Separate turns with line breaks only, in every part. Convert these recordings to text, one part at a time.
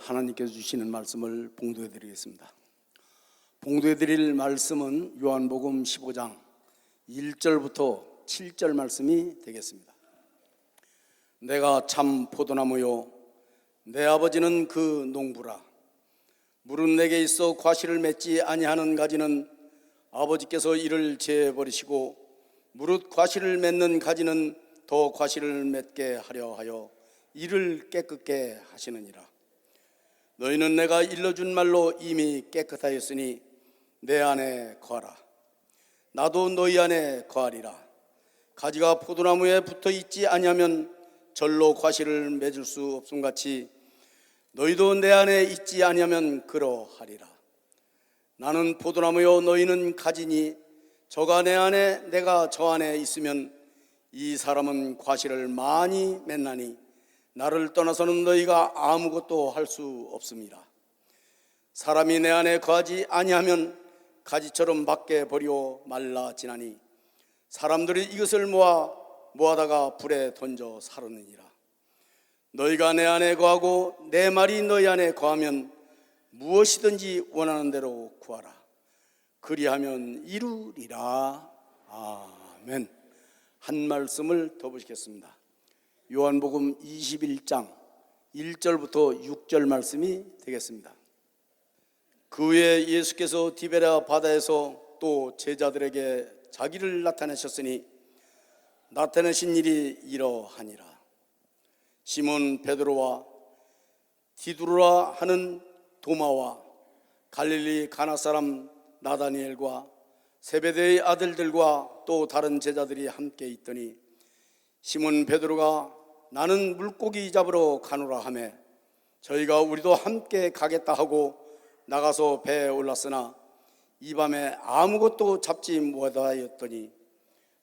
하나님께서 주시는 말씀을 봉독해 드리겠습니다. 봉독해 드릴 말씀은 요한복음 15장 1절부터 7절 말씀이 되겠습니다. 내가 참 포도나무요 내 아버지는 그 농부라. 물은 내게 있어 과실을 맺지 아니하는 가지는 아버지께서 이를 제버리시고 무릇 과실을 맺는 가지는 더 과실을 맺게 하려 하여 이를 깨끗게 하시느니라. 너희는 내가 일러준 말로 이미 깨끗하였으니 내 안에 거하라. 나도 너희 안에 거하리라. 가지가 포도나무에 붙어 있지 아니하면 절로 과실을 맺을 수 없음같이 너희도 내 안에 있지 아니하면 그러하리라. 나는 포도나무요 너희는 가지니 저가 내 안에 내가 저 안에 있으면 이 사람은 과실을 많이 맺나니 나를 떠나서는 너희가 아무것도 할 수 없음이라. 사람이 내 안에 거하지 아니하면 가지처럼 밖에 버려 말라지나니 사람들이 이것을 모아다가 불에 던져 사르느니라. 너희가 내 안에 거하고 내 말이 너희 안에 거하면 무엇이든지 원하는 대로 구하라. 그리하면 이루리라. 아멘. 한 말씀을 더 보시겠습니다. 요한복음 21장 1절부터 6절 말씀이 되겠습니다. 그 후에 예수께서 디베랴 바다에서 또 제자들에게 자기를 나타내셨으니 나타내신 일이 이러하니라. 시몬 베드로와 디두르라 하는 도마와 갈릴리 가나 사람 나다니엘과 세베대의 아들들과 또 다른 제자들이 함께 있더니 시몬 베드로가 나는 물고기 잡으러 가노라 하매 저희가 우리도 함께 가겠다 하고 나가서 배에 올랐으나 이 밤에 아무것도 잡지 못하였더니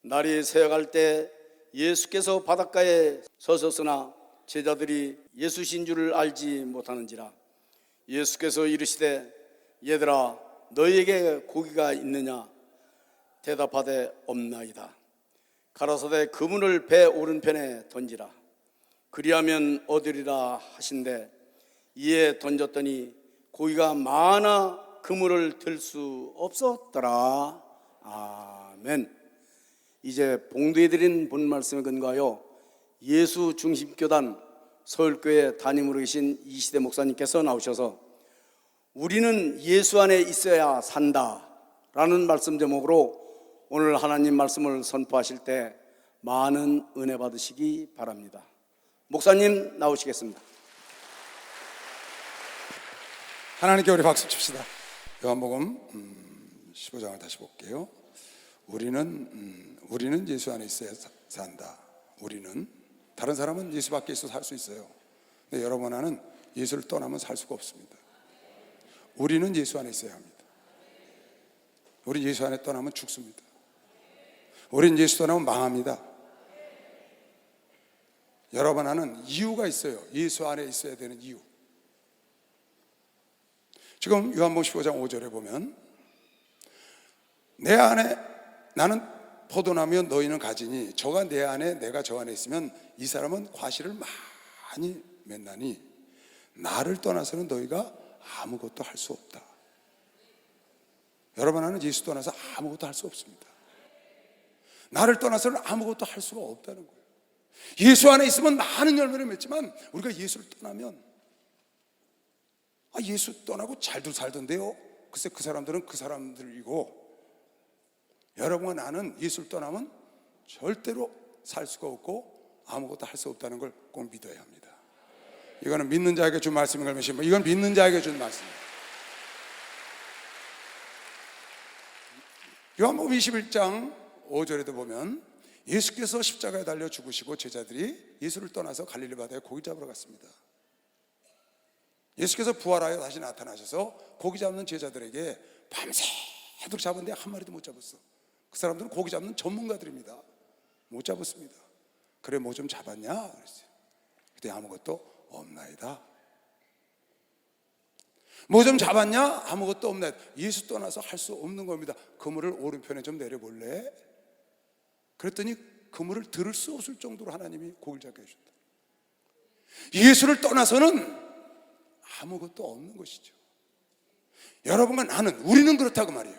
날이 새어갈 때 예수께서 바닷가에 서셨으나 제자들이 예수신 줄을 알지 못하는지라. 예수께서 이르시되 얘들아 너희에게 고기가 있느냐? 대답하되 없나이다. 가라사대 그물을 배 오른편에 던지라. 그리하면 얻으리라 하신대 이에 던졌더니 고기가 많아 그물을 들 수 없었더라. 아멘. 이제 봉독해드린 본 말씀에 근거하여 예수 중심교단 서울교회 담임으로 계신 이시대 목사님께서 나오셔서 우리는 예수 안에 있어야 산다 라는 말씀 제목으로 오늘 하나님 말씀을 선포하실 때 많은 은혜 받으시기 바랍니다. 목사님 나오시겠습니다.
하나님께 우리 박수 칩시다. 요한복음 15장을 다시 볼게요. 우리는 예수 안에 있어야 산다. 우리는 다른 사람은 예수 밖에 있어서 살 수 있어요. 근데 여러분 하나는 예수를 떠나면 살 수가 없습니다. 우리는 예수 안에 있어야 합니다. 우리 예수 안에 떠나면 죽습니다. 우린 예수 떠나면 망합니다. 여러분 하나는 이유가 있어요. 예수 안에 있어야 되는 이유. 지금 요한복음 15장 5절에 보면 내 안에 나는 포도나무여 너희는 가지니 저가 내 안에 내가 저 안에 있으면 이 사람은 과실을 많이 맺나니 나를 떠나서는 너희가 아무것도 할 수 없다. 여러분 하나는 예수 떠나서 아무것도 할 수 없습니다. 나를 떠나서는 아무것도 할 수가 없다는 거예요. 예수 안에 있으면 많은 열매를 맺지만 우리가 예수를 떠나면 예수 떠나고 잘도 살던데요. 글쎄 그 사람들은 그 사람들이고 여러분과 나는 예수를 떠나면 절대로 살 수가 없고 아무것도 할 수 없다는 걸 꼭 믿어야 합니다. 이거는 믿는 자에게 준 말씀인 걸 믿으시면 이건 믿는 자에게 준 말씀입니다. 요한복음 21장 5절에도 보면 예수께서 십자가에 달려 죽으시고 제자들이 예수를 떠나서 갈릴리 바다에 고기 잡으러 갔습니다. 예수께서 부활하여 다시 나타나셔서 고기 잡는 제자들에게 밤새도록 잡았는데 한 마리도 못 잡았어. 그 사람들은 고기 잡는 전문가들입니다. 못 잡았습니다. 그래 뭐 좀 잡았냐? 그랬어요. 그때 아무것도 없나이다. 뭐 좀 잡았냐? 아무것도 없나이다. 예수 떠나서 할 수 없는 겁니다. 그물을 오른편에 좀 내려볼래? 그랬더니 그물을 들을 수 없을 정도로 하나님이 고기를 잡게 해준다. 예수를 떠나서는 아무것도 없는 것이죠. 여러분과 나는, 우리는 그렇다고 말이에요.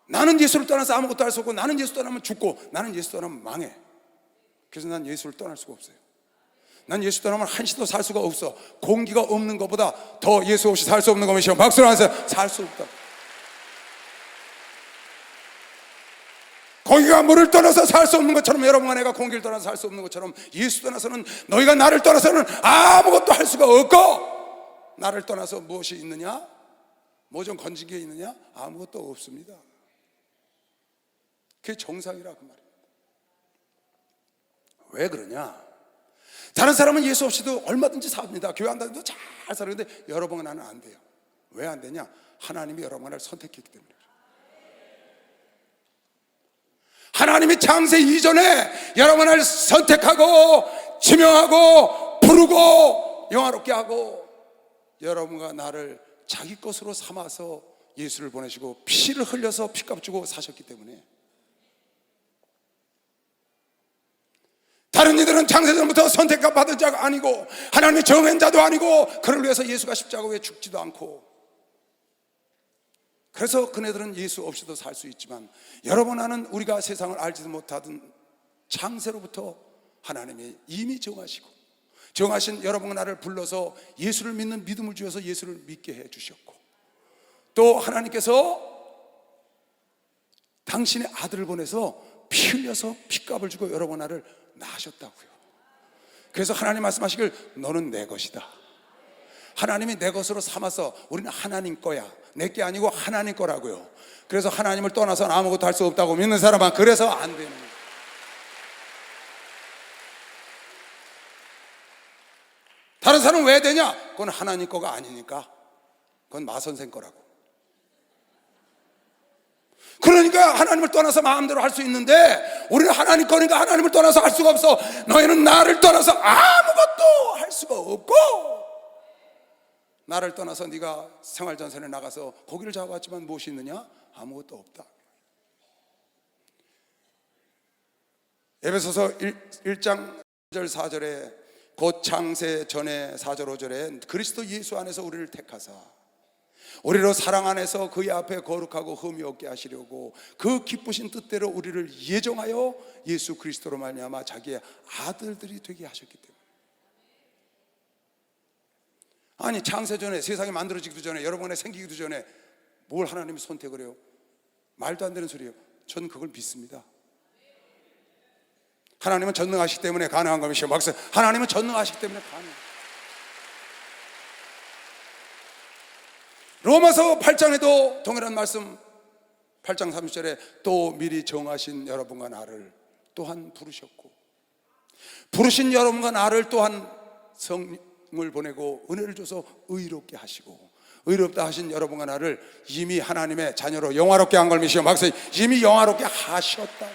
나는 예수를 떠나서 아무것도 할 수 없고, 나는 예수 떠나면 죽고, 나는 예수 떠나면 망해. 그래서 난 예수를 떠날 수가 없어요. 난 예수 떠나면 한시도 살 수가 없어. 공기가 없는 것보다 더 예수 없이 살 수 없는 것이요. 박수를 하세요. 살 수 없다. 공기가 물을 떠나서 살 수 없는 것처럼, 여러분과 내가 공기를 떠나서 살 수 없는 것처럼, 예수 떠나서는, 너희가 나를 떠나서는 아무것도 할 수가 없고, 나를 떠나서 무엇이 있느냐? 뭐 좀 건진 게 있느냐? 아무것도 없습니다. 그게 정상이라 그 말입니다. 왜 그러냐? 다른 사람은 예수 없이도 얼마든지 삽니다. 교회 안 다니도 잘 살았는데 여러분은 나는 안 돼요. 왜 안 되냐? 하나님이 여러분을 선택했기 때문에. 하나님이 창세 이전에 여러분을 선택하고 지명하고 부르고 영화롭게 하고, 여러분과 나를 자기 것으로 삼아서 예수를 보내시고 피를 흘려서 피값 주고 사셨기 때문에. 다른 이들은 창세전부터 선택받은 자가 아니고 하나님의 정한 자도 아니고, 그를 위해서 예수가 십자가 위에 죽지도 않고, 그래서 그네들은 예수 없이도 살 수 있지만, 여러분 나는 우리가 세상을 알지도 못하던 창세로부터 하나님이 이미 정하신 여러분과 나를 불러서 예수를 믿는 믿음을 주셔서 예수를 믿게 해주셨고, 또 하나님께서 당신의 아들을 보내서 피 흘려서 피값을 주고 여러분 나를 낳으셨다고요. 그래서 하나님 말씀하시길, 너는 내 것이다. 하나님이 내 것으로 삼아서, 우리는 하나님 거야, 내 게 아니고 하나님 거라고요. 그래서 하나님을 떠나서는 아무것도 할 수 없다고 믿는 사람은 그래서 안 되는 거예요. 다른 사람은 왜 되냐? 그건 하나님 거가 아니니까. 그건 마선생 거라고. 그러니까 하나님을 떠나서 마음대로 할 수 있는데, 우리는 하나님 거니까 하나님을 떠나서 할 수가 없어. 너희는 나를 떠나서 아무것도 할 수가 없고, 나를 떠나서 네가 생활전선에 나가서 고기를 잡아왔지만 무엇이 있느냐? 아무것도 없다. 에베소서 1장 1절 4절에 곧 창세 전에 4절 5절에 그리스도 예수 안에서 우리를 택하사 우리로 사랑 안에서 그의 앞에 거룩하고 흠이 없게 하시려고 그 기쁘신 뜻대로 우리를 예정하여 예수 그리스도로 말미암아 자기의 아들들이 되게 하셨기 때문에. 아니, 창세 전에, 세상이 만들어지기도 전에, 여러분의 생기기도 전에 뭘 하나님이 선택을 해요? 말도 안 되는 소리예요. 전 그걸 믿습니다. 하나님은 전능하시기 때문에 가능한 것이요. 막상 하나님은 전능하시기 때문에 가능해요. 로마서 8장에도 동일한 말씀, 8장 30절에 또 미리 정하신 여러분과 나를 또한 부르셨고, 부르신 여러분과 나를 또한 성령을 보내고 은혜를 줘서 의롭게 하시고, 의롭다 하신 여러분과 나를 이미 하나님의 자녀로 영화롭게 한 걸 믿으시오. 막상 이미 영화롭게 하셨다.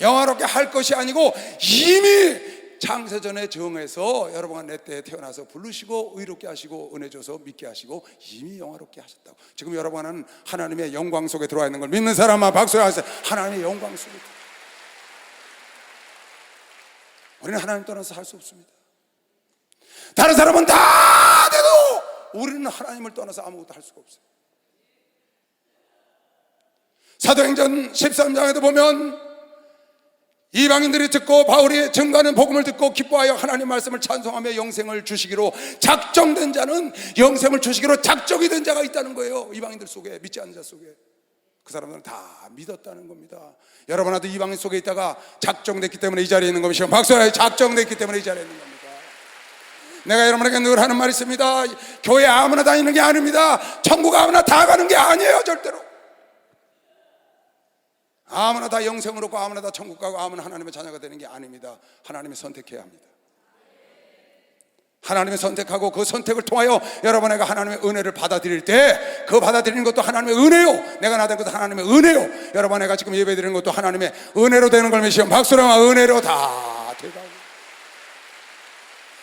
영화롭게 할 것이 아니고 이미 창세전에 정해서 여러분과 내 때에 태어나서 부르시고 의롭게 하시고 은혜 줘서 믿게 하시고 이미 영화롭게 하셨다고. 지금 여러분은 하나님의 영광 속에 들어와 있는 걸 믿는 사람만 박수 하세요. 하나님의 영광 속에. 우리는 하나님 떠나서 살 수 없습니다. 다른 사람은 다 돼도 우리는 하나님을 떠나서 아무것도 할 수가 없어요. 사도행전 13장에도 보면 이방인들이 듣고 바울이 증거하는 복음을 듣고 기뻐하여 하나님 말씀을 찬송하며 영생을 주시기로 작정된 자는 영생을 주시기로 작정이 된 자가 있다는 거예요. 이방인들 속에, 믿지 않는 자 속에. 그 사람들은 다 믿었다는 겁니다. 여러분도 이방인 속에 있다가 작정됐기 때문에 이 자리에 있는 겁니다. 박수하여. 작정됐기 때문에 이 자리에 있는 겁니다. 내가 여러분에게 늘 하는 말이 있습니다. 교회 아무나 다니는 게 아닙니다. 천국 아무나 다 가는 게 아니에요. 절대로. 아무나 다 영생을 얻고 아무나 다 천국 가고 아무나 하나님의 자녀가 되는 게 아닙니다. 하나님이 선택해야 합니다. 하나님이 선택하고 그 선택을 통하여 여러분에게 하나님의 은혜를 받아들일 때 그 받아들이는 것도 하나님의 은혜요. 내가 나된 것도 하나님의 은혜요. 여러분에게 지금 예배드리는 것도 하나님의 은혜로 되는 걸 믿으시면 박수랑 은혜로 다 되고.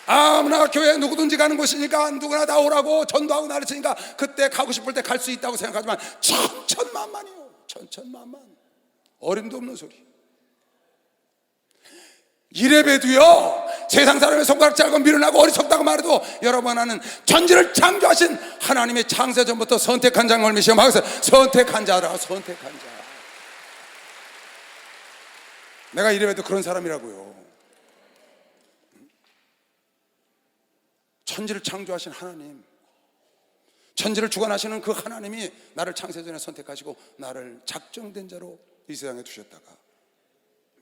아무나 교회 누구든지 가는 곳이니까 누구나 다 오라고 전도하고 나르치니까 그때 가고 싶을 때 갈 수 있다고 생각하지만 천천만만이요. 천천만만. 어림도 없는 소리. 이래봬도요 세상 사람의 손가락 짧고 미련하고 어리석다고 말해도 여러분 하나는 전지를 창조하신 하나님의 창세전부터 선택한 자를 믿으시오. 선택한 자라. 선택한 자. 내가 이래봬도 그런 사람이라고요. 천지를 창조하신 하나님, 천지를 주관하시는 그 하나님이 나를 창세전에 선택하시고 나를 작정된 자로 이 세상에 두셨다가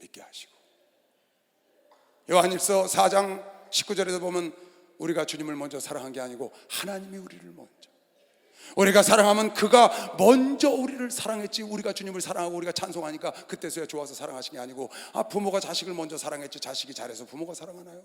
믿게 하시고, 요한일서 4장 19절에도 보면 우리가 주님을 먼저 사랑한 게 아니고 하나님이 우리를 먼저, 우리가 사랑하면 그가 먼저 우리를 사랑했지, 우리가 주님을 사랑하고 우리가 찬송하니까 그때서야 좋아서 사랑하신 게 아니고, 부모가 자식을 먼저 사랑했지 자식이 잘해서 부모가 사랑하나요?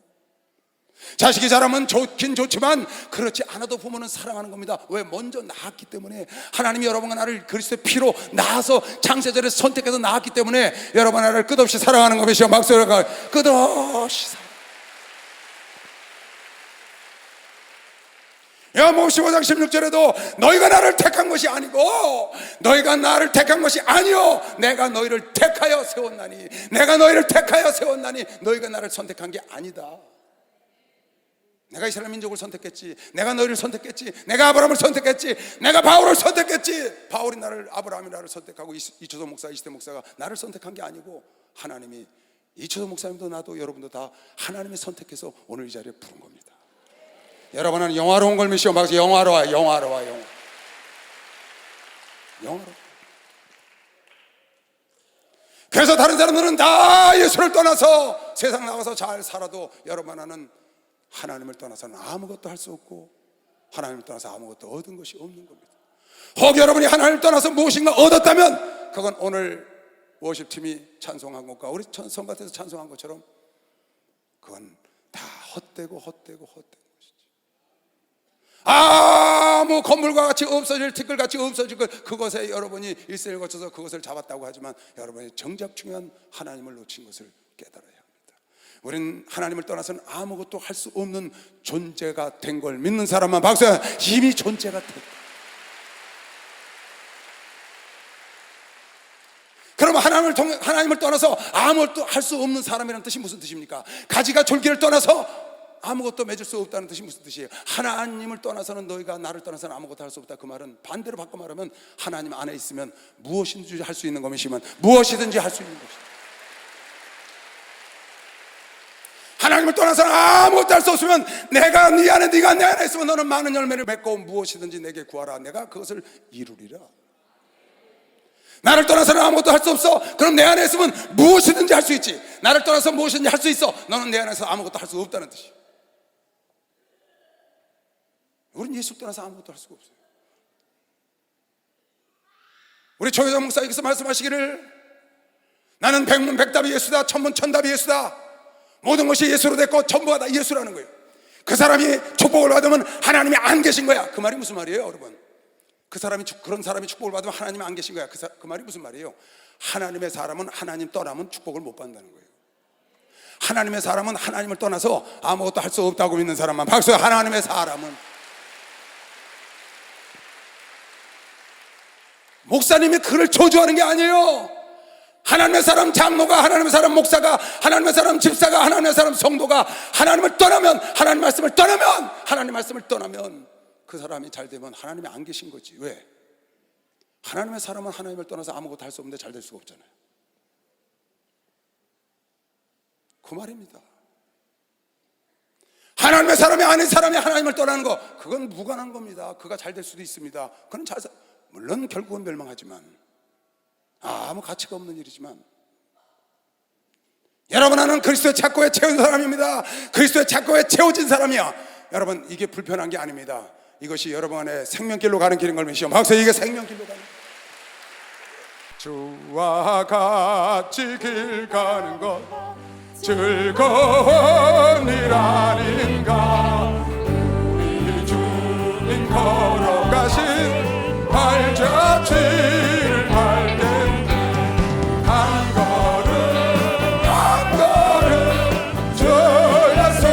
자식이 잘하면 좋긴 좋지만 그렇지 않아도 부모는 사랑하는 겁니다. 왜? 먼저 낳았기 때문에. 하나님이 여러분과 나를 그리스도의 피로 낳아서 창세전에 선택해서 낳았기 때문에 여러분 나를 끝없이 사랑하는 것이요. 막소리가 끝없이 사랑. 요한복음 15장 16절에도 너희가 나를 택한 것이 아니고 너희가 나를 택한 것이 아니요 내가 너희를 택하여 세웠나니, 내가 너희를 택하여 세웠나니 너희가 나를 선택한 게 아니다. 내가 이스라엘 민족을 선택했지, 내가 너희를 선택했지, 내가 아브라함을 선택했지, 내가 바울을 선택했지. 바울이 나를, 아브라함이 나를 선택하고 이초도 목사, 이시대 목사가 나를 선택한 게 아니고 하나님이, 이초도 목사님도 나도 여러분도 다 하나님이 선택해서 오늘 이 자리에 부른 겁니다. 여러분은 영화로운 걸 믿으시오. 막 영화로워, 영화로워, 영화로워. 그래서 다른 사람들은 다 예수를 떠나서 세상 나가서 잘 살아도 여러분 하나는 하나님을 떠나서는 아무것도 할 수 없고 하나님을 떠나서 아무것도 얻은 것이 없는 겁니다. 혹 여러분이 하나님을 떠나서 무엇인가 얻었다면 그건 오늘 워십팀이 찬송한 것과 우리 성가대에서 찬송한 것처럼 그건 다 헛되고 것이지. 아무 건물과 같이 없어질, 티끌같이 없어질 것, 그것에 여러분이 일생을 거쳐서 그것을 잡았다고 하지만 여러분이 정작 중요한 하나님을 놓친 것을 깨달아야 합니다. 우리는 하나님을 떠나서는 아무것도 할 수 없는 존재가 된 걸 믿는 사람만 박수야. 이미 존재가 됐다. 그러면 하나님을 떠나서 아무것도 할 수 없는 사람이라는 뜻이 무슨 뜻입니까? 가지가 졸기를 떠나서 아무것도 맺을 수 없다는 뜻이 무슨 뜻이에요? 하나님을 떠나서는, 너희가 나를 떠나서는 아무것도 할 수 없다. 그 말은 반대로 바꿔 말하면 하나님 안에 있으면 무엇이든지 할 수 있는 것이면 무엇이든지 할 수 있는 것이다. 하나님을 떠나서는 아무것도 할 수 없으면 내가 네 안에, 네가 내 안에 있으면 너는 많은 열매를 맺고 무엇이든지 내게 구하라, 내가 그것을 이루리라. 나를 떠나서는 아무것도 할 수 없어. 그럼 내 안에 있으면 무엇이든지 할 수 있지. 나를 떠나서 무엇이든지 할 수 있어. 너는 내 안에서 아무것도 할 수 없다는 뜻이야. 우리는 예수 떠나서 아무것도 할 수가 없어요. 우리 조혜정 목사님께서 말씀하시기를 나는 백문백답이 예수다, 천문천답이 예수다, 모든 것이 예수로 됐고 전부가 다 예수라는 거예요. 그 사람이 축복을 받으면 하나님이 안 계신 거야. 그 말이 무슨 말이에요, 여러분? 그런 사람이 축복을 받으면 하나님이 안 계신 거야. 그 말이 무슨 말이에요? 하나님의 사람은 하나님 떠나면 축복을 못 받는다는 거예요. 하나님의 사람은 하나님을 떠나서 아무것도 할 수 없다고 믿는 사람만 박수. 하나님의 사람은, 목사님이 그를 저주하는 게 아니에요. 하나님의 사람 장로가, 하나님의 사람 목사가, 하나님의 사람 집사가, 하나님의 사람 성도가 하나님을 떠나면, 하나님 말씀을 떠나면, 하나님 말씀을 떠나면 그 사람이 잘 되면 하나님이 안 계신 거지. 왜? 하나님의 사람은 하나님을 떠나서 아무것도 할 수 없는데 잘 될 수가 없잖아요. 그 말입니다. 하나님의 사람이 아닌 사람이 하나님을 떠나는 거, 그건 무관한 겁니다. 그가 잘 될 수도 있습니다. 그건 물론 결국은 멸망하지만, 아무 가치가 없는 일이지만, 여러분 나는 그리스도의 착고에 채운 사람입니다. 그리스도의 착고에 채워진 사람이야. 여러분 이게 불편한 게 아닙니다. 이것이 여러분 안에 생명길로 가는 길인 걸 믿으시오. 박수. 이게 생명길로 가는 길. 주와 같이 길 가는 것 즐거운 일 아닌가. 우리 주님 걸어가신 발자취를 밟게 한 걸음 한 걸음 주야서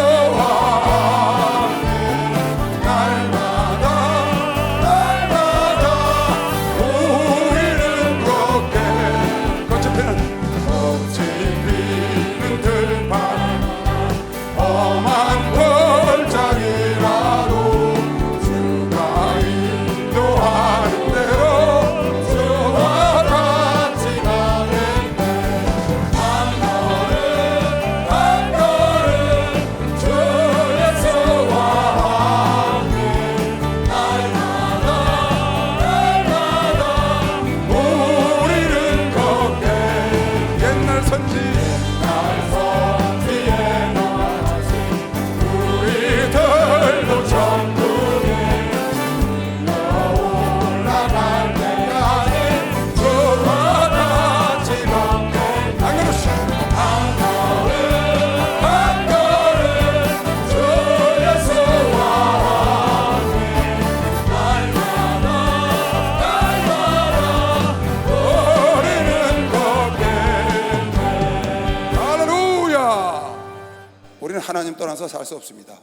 하나님 떠나서 살 수 없습니다.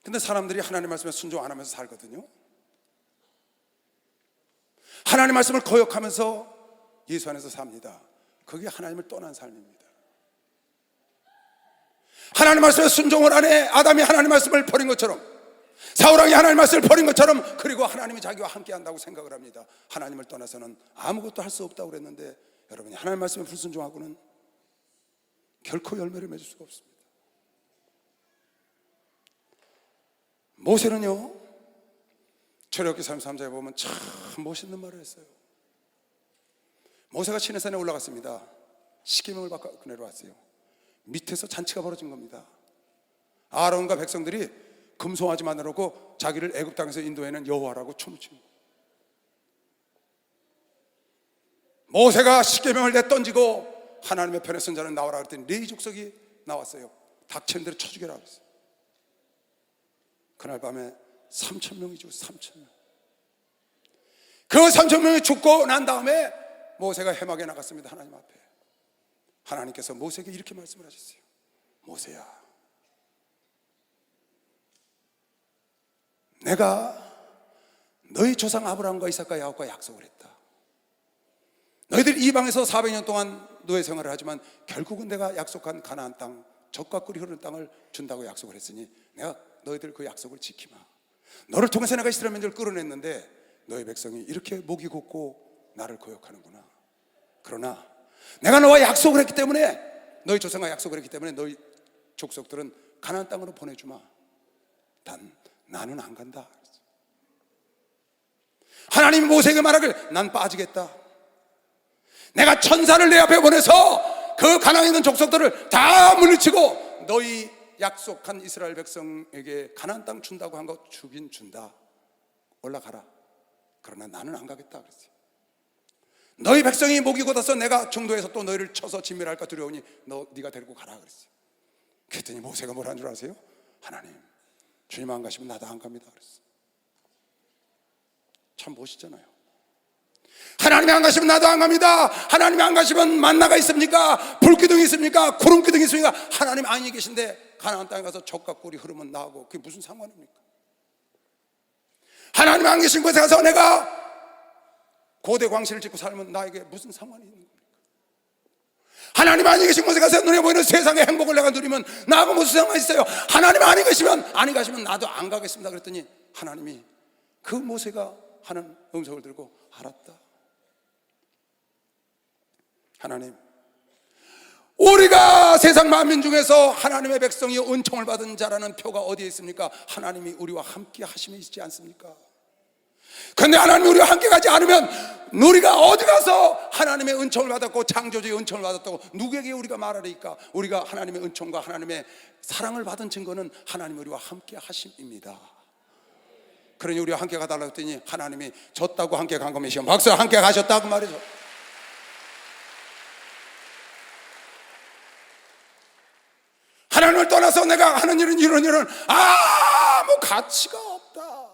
근데 사람들이 하나님 말씀에 순종 안 하면서 살거든요. 하나님 말씀을 거역하면서 예수 안에서 삽니다. 그게 하나님을 떠난 삶입니다. 하나님 말씀에 순종을 안 해. 아담이 하나님 말씀을 버린 것처럼, 사울왕이 하나님 말씀을 버린 것처럼, 그리고 하나님이 자기와 함께 한다고 생각을 합니다. 하나님을 떠나서는 아무것도 할 수 없다고 그랬는데, 여러분이 하나님 말씀에 불순종하고는 결코 열매를 맺을 수가 없습니다. 모세는요, 출애굽기 33장에 보면 참 멋있는 말을 했어요. 모세가 시내산에 올라갔습니다. 십계명을 받고 내려왔어요. 밑에서 잔치가 벌어진 겁니다. 아론과 백성들이 금송아지 만들어놓고 자기를 애굽 땅에서 인도해낸 여호와라고 춤을 추는 거예요. 모세가 십계명을 내던지고 하나님의 편에 선 자는 나와라 그랬더니 레위 족속이 나왔어요. 닥치는 대로 쳐 죽여라 그랬어요. 그날 밤에 3,000명이 죽었어요. 3,000명. 그 3,000명이 죽고 난 다음에 모세가 해막에 나갔습니다. 하나님 앞에. 하나님께서 모세에게 이렇게 말씀을 하셨어요. 모세야, 내가 너희 조상 아브라함과 이삭과 야곱과 약속을 했다. 너희들 이방에서 400년 동안 노예 생활을 하지만 결국은 내가 약속한 가나안 땅, 젖과 꿀이 흐르는 땅을 준다고 약속을 했으니 내가 너희들 그 약속을 지키마. 너를 통해서 내가 이스라엘 민족을 끌어냈는데 너희 백성이 이렇게 목이 곧고 나를 거역하는구나. 그러나 내가 너와 약속을 했기 때문에, 너희 조상과 약속을 했기 때문에 너희 족속들은 가나안 땅으로 보내주마. 단 나는 안 간다. 하나님이 모세에게 말하길, 난 빠지겠다. 내가 천사를 내 앞에 보내서 그 가나안에 있는 족속들을 다 물리치고 너희 약속한 이스라엘 백성에게 가나안 땅 준다고 한 거 주긴 준다. 올라가라. 그러나 나는 안 가겠다 그랬어요. 너희 백성이 목이 곧아서 내가 중도에서 또 너희를 쳐서 진멸할까 두려우니 네가 데리고 가라 그랬어요. 그랬더니 모세가 뭐라는 줄 아세요? 하나님, 주님 안 가시면 나도 안 갑니다 그랬어요. 참 멋있잖아요. 하나님이 안 가시면 나도 안 갑니다. 하나님이 안 가시면 만나가 있습니까? 불기둥이 있습니까? 구름기둥이 있습니까? 하나님 안에 계신데 가나안 땅에 가서 젖과 꿀이 흐르면 나하고 그게 무슨 상관입니까? 하나님 안 계신 곳에 가서 내가 고대 광실을 짓고 살면 나에게 무슨 상관이 있는 겁니까? 하나님 안에 계신 곳에 가서 눈에 보이는 세상의 행복을 내가 누리면 나하고 무슨 상관이 있어요? 하나님 안에 가시면 나도 안 가겠습니다 그랬더니 하나님이 그 모세가 하는 음성을 들고 알았다. 하나님, 우리가 세상 만민 중에서 하나님의 백성이 은총을 받은 자라는 표가 어디에 있습니까? 하나님이 우리와 함께 하심에 있지 않습니까? 그런데 하나님이 우리와 함께 가지 않으면 우리가 어디 가서 하나님의 은총을 받았고 창조주의 은총을 받았다고 누구에게 우리가 말하리까? 우리가 하나님의 은총과 하나님의 사랑을 받은 증거는 하나님이 우리와 함께 하심입니다. 그러니 우리와 함께 가달라고 했더니 하나님이 졌다고 함께 간 거면 시험 박수, 함께 가셨다고 말이죠. 하나님을 떠나서 내가 하는 일은 이런 일은 아무 가치가 없다.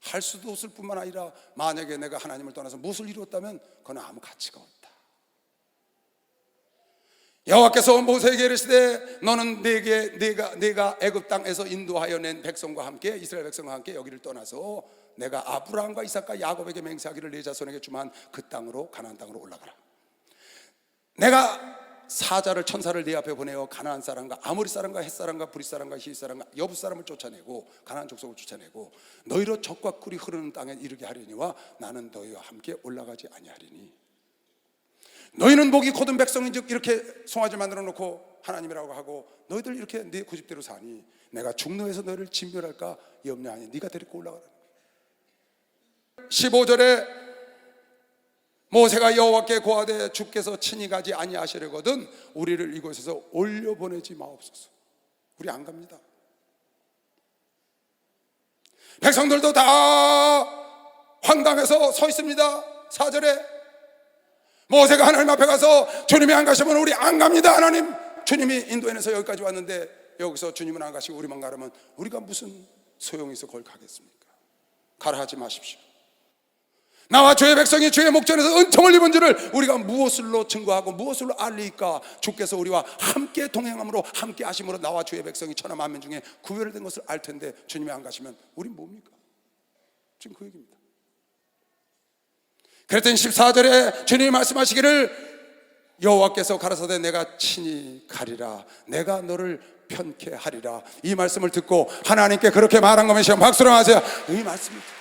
할 수도 없을 뿐만 아니라 만약에 내가 하나님을 떠나서 무엇을 이루었다면 그건 아무 가치가 없다. 여호와께서 모세에게 이르시되 너는 내가 애굽 땅에서 인도하여 낸 백성과 함께 이스라엘 백성과 함께 여기를 떠나서 내가 아브라함과 이삭과 야곱에게 맹세하기를 내 자손에게 주만 그 땅으로 가나안 땅으로 올라가라. 내가 사자를 천사를 네 앞에 보내어 가나안 사람과 아모리 사람과 헷 사람과 브릿 사람과 히윗 사람과 여부 사람을 쫓아내고 가나안 족속을 쫓아내고 너희로 젖과 꿀이 흐르는 땅에 이르게 하려니와 나는 너희와 함께 올라가지 아니하리니 너희는 목이 곧은 백성인즉 이렇게 송아지 만들어 놓고 하나님이라고 하고 너희들 이렇게 네 고집대로 사니 내가 중노에서 너희를 진멸할까 염려하니 네가 데리고 올라가라. 15절에 모세가 여호와께 고하되 주께서 친히 가지 아니하시려거든 우리를 이곳에서 올려보내지 마옵소서. 우리 안 갑니다. 백성들도 다 황당해서 서 있습니다. 4절에 모세가 하나님 앞에 가서 주님이 안 가시면 우리 안 갑니다. 하나님, 주님이 인도해내서 여기까지 왔는데 여기서 주님은 안 가시고 우리만 가려면 우리가 무슨 소용이 있어 거기 가겠습니까? 가라 하지 마십시오. 나와 주의 백성이 주의 목전에서 은총을 입은 줄을 우리가 무엇을로 증거하고 무엇을로 알리까? 주께서 우리와 함께 동행함으로 함께 하심으로 나와 주의 백성이 천하 만민 중에 구별된 것을 알 텐데 주님이 안 가시면 우린 뭡니까? 지금 그 얘기입니다. 그랬더니 14절에 주님이 말씀하시기를 여호와께서 가라사대 내가 친히 가리라, 내가 너를 편케 하리라. 이 말씀을 듣고 하나님께 그렇게 말한 거면 시험 박수로 하세요. 이 말씀입니다.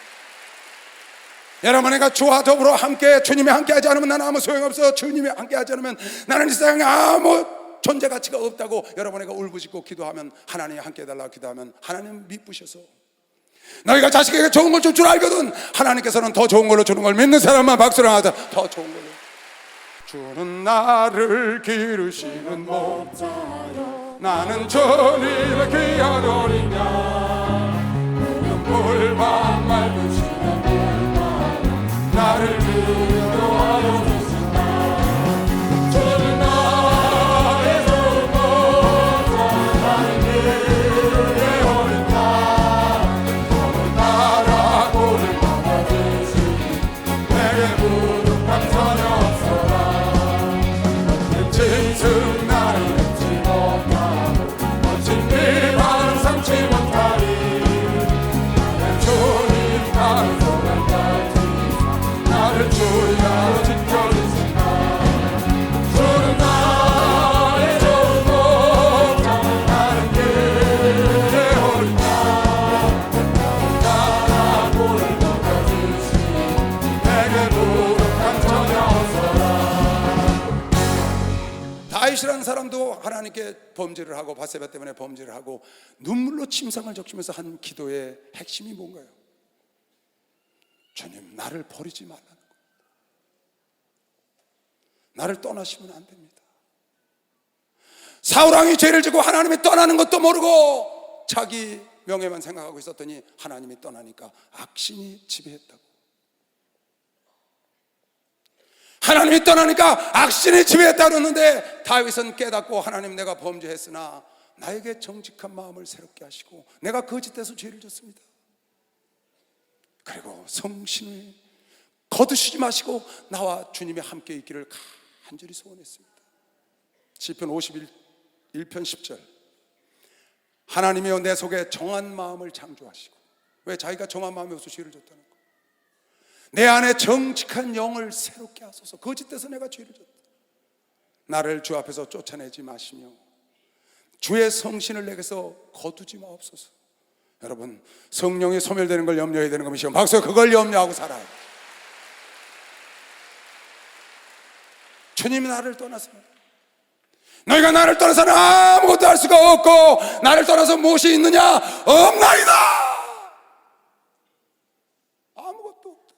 여러분, 내가 주와 더불어 함께 주님이 함께 하지 않으면 나는 아무 소용없어. 주님이 함께 하지 않으면 나는 이 세상에 아무 존재 가치가 없다고 여러분에게 울부짖고 기도하면, 하나님이 함께 해달라고 기도하면 하나님 미쁘셔서 너희가 자식에게 좋은 걸 줄 줄 알거든 하나님께서는 더 좋은 걸로 주는 걸 믿는 사람만 박수를 하자. 더 좋은 걸로. 주는 나를 기르시는 목자요, 나는 주님을 기다리냐. 물밤 맑으시는 물밤 나를 인도하여 주신다. 주는 나의 좋은 목자, 나는 그의 어린 양. 너는 나라 고를 먹어주시니 내게 부족함 전혀 없어라. 짐승 나를 잊지 못하고 멋진 비방 삼지 못하리. 나는 주님 나를 소갈까지 나를 주야로 지켜주신다. 주는 나의 좋은 목자, 나는 그의 어린 양. 나라 고를 먹어주시니 내게 부족함 전혀 없어라. 다윗이라는 사람도 하나님께 범죄를 하고 바세바 때문에 범죄를 하고 눈물로 침상을 적시면서 한 기도의 핵심이 뭔가요? 주님, 나를 버리지 말라는 것. 나를 떠나시면 안 됩니다. 사울왕이 죄를 지고 하나님이 떠나는 것도 모르고 자기 명예만 생각하고 있었더니 하나님이 떠나니까 악신이 지배했다고. 하나님이 떠나니까 악신이 지배했다 그러는데 다윗은 깨닫고, 하나님, 내가 범죄했으나 나에게 정직한 마음을 새롭게 하시고 내가 거짓돼서 죄를 졌습니다. 그리고 성신을 거두시지 마시고 나와 주님이 함께 있기를 간절히 소원했습니다. 시편 51편 10절, 하나님이여 내 속에 정한 마음을 창조하시고. 왜? 자기가 정한 마음이 없어 죄를 졌다는 거. 내 안에 정직한 영을 새롭게 하소서. 거짓돼서 내가 죄를 졌다. 나를 주 앞에서 쫓아내지 마시며 주의 성신을 내게서 거두지 마옵소서. 여러분, 성령이 소멸되는 걸 염려해야 되는 것이요, 박수. 그걸 염려하고 살아요. 주님이 나를 떠나서는, 너희가 나를 떠나서는 아무것도 할 수가 없고 나를 떠나서 무엇이 있느냐? 없나이다. 아무것도 없다.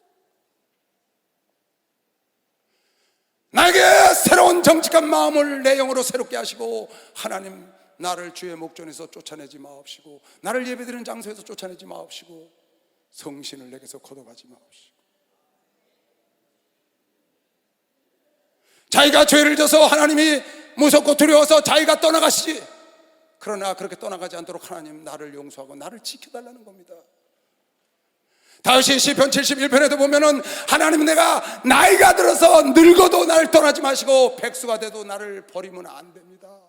나에게 새로운 정직한 마음을 내 영으로 새롭게 하시고, 하나님, 나를 주의 목전에서 쫓아내지 마옵시고 나를 예배드리는 장소에서 쫓아내지 마옵시고 성신을 내게서 걷어가지 마옵시고. 자기가 죄를 져서 하나님이 무섭고 두려워서 자기가 떠나가시지, 그러나 그렇게 떠나가지 않도록 하나님 나를 용서하고 나를 지켜달라는 겁니다. 다윗이 시편 71편에도 보면은, 하나님, 내가 나이가 들어서 늙어도 나를 떠나지 마시고 백수가 돼도 나를 버리면 안 됩니다.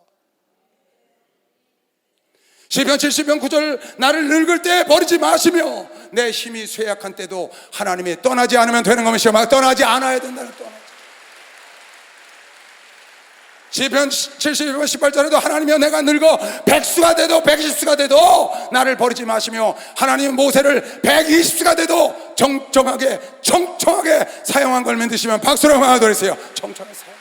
시편 70편 9절, 나를 늙을 때 버리지 마시며 내 힘이 쇠약한 때도 하나님이 떠나지 않으면 되는 것이요, 떠나지 않아야 된다는. 떠나지. 시편 72편 18절에도 하나님이여 내가 늙어 백수가 돼도 120수가 돼도 나를 버리지 마시며, 하나님 모세를 120수가 돼도 청청하게 사용한 걸 믿으시면 박수로 하도록 청청하게 사용.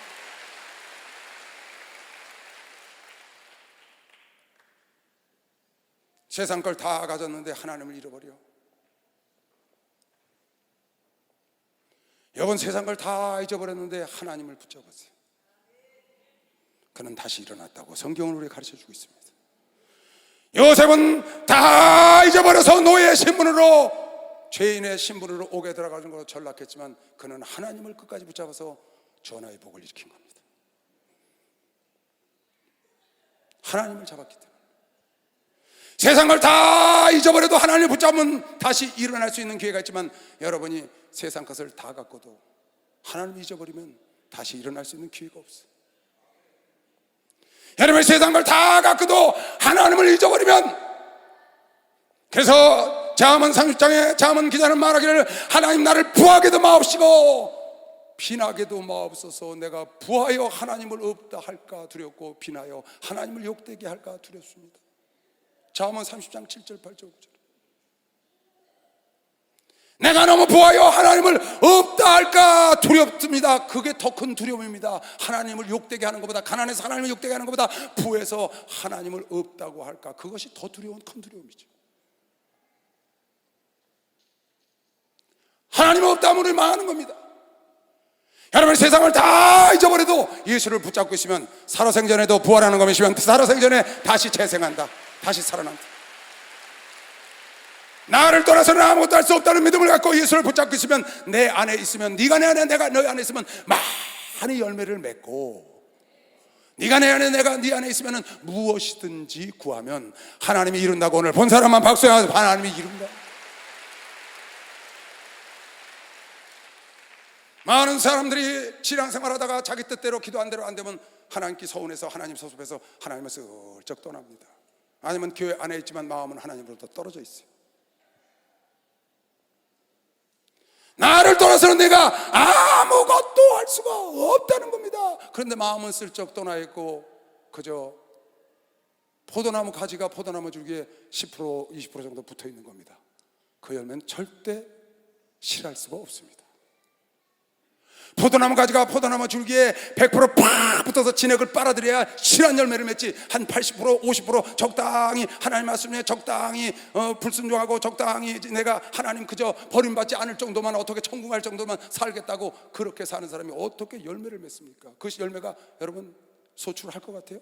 세상 걸 다 가졌는데 하나님을 잃어버려. 여러분, 세상 걸 다 잊어버렸는데 하나님을 붙잡았어요. 그는 다시 일어났다고 성경은 우리에게 가르쳐주고 있습니다. 요셉은 다 잊어버려서 노예의 신분으로, 죄인의 신분으로 옥에 들어가는 것으로 전락했지만 그는 하나님을 끝까지 붙잡아서 전하의 복을 일으킨 겁니다. 하나님을 잡았기 때문에. 세상을 다 잊어버려도 하나님을 붙잡으면 다시 일어날 수 있는 기회가 있지만, 여러분이 세상 것을 다 갖고도 하나님을 잊어버리면 다시 일어날 수 있는 기회가 없어요. 여러분, 세상 걸 다 갖고도 하나님을 잊어버리면, 그래서 잠언 30장에 잠언 기자는 말하기를 하나님 나를 부하게도 마옵시고 빈하게도 마옵소서. 내가 부하여 하나님을 없다 할까 두렵고 빈하여 하나님을 욕되게 할까 두렵습니다. 잠언 30장 7절 8절 9절. 내가 너무 부하여 하나님을 없다 할까 두렵습니다. 그게 더 큰 두려움입니다. 하나님을 욕되게 하는 것보다, 가난해서 하나님을 욕되게 하는 것보다 부해서 하나님을 없다고 할까, 그것이 더 두려운 큰 두려움이죠. 하나님 없다면 우리 망하는 겁니다. 여러분, 세상을 다 잊어버려도 예수를 붙잡고 있으면 살아생전에도 부활하는 것이면 살아생전에 다시 재생한다, 다시 살아난다. 나를 떠나서는 아무것도 할 수 없다는 믿음을 갖고 예수를 붙잡고 있으면, 내 안에 있으면, 네가 내 안에 내가 너희 안에 있으면 많이 열매를 맺고, 네가 내 안에 내가 네 안에 있으면 무엇이든지 구하면 하나님이 이룬다고. 오늘 본 사람만 박수해서 하나님이 이룬다. 많은 사람들이 신앙생활하다가 자기 뜻대로 기도 안 대로 안 되면 하나님께 서운해서 하나님 섭섭해서 하나님을 슬쩍 떠납니다. 아니면 교회 안에 있지만 마음은 하나님으로부터 떨어져 있어요. 나를 떠나서는 내가 아무것도 할 수가 없다는 겁니다. 그런데 마음은 슬쩍 떠나 있고 그저 포도나무 가지가 포도나무 줄기에 10% 20% 정도 붙어 있는 겁니다. 그 열매는 절대 실할 수가 없습니다. 포도나무 가지가 포도나무 줄기에 100%팍 붙어서 진액을 빨아들여야 실한 열매를 맺지, 한 80% 50% 적당히 하나님 말씀에 적당히 불순종하고 적당히 내가 하나님 그저 버림받지 않을 정도만, 어떻게 천국 갈 정도만 살겠다고 그렇게 사는 사람이 어떻게 열매를 맺습니까? 그 열매가 여러분 소출할 것 같아요?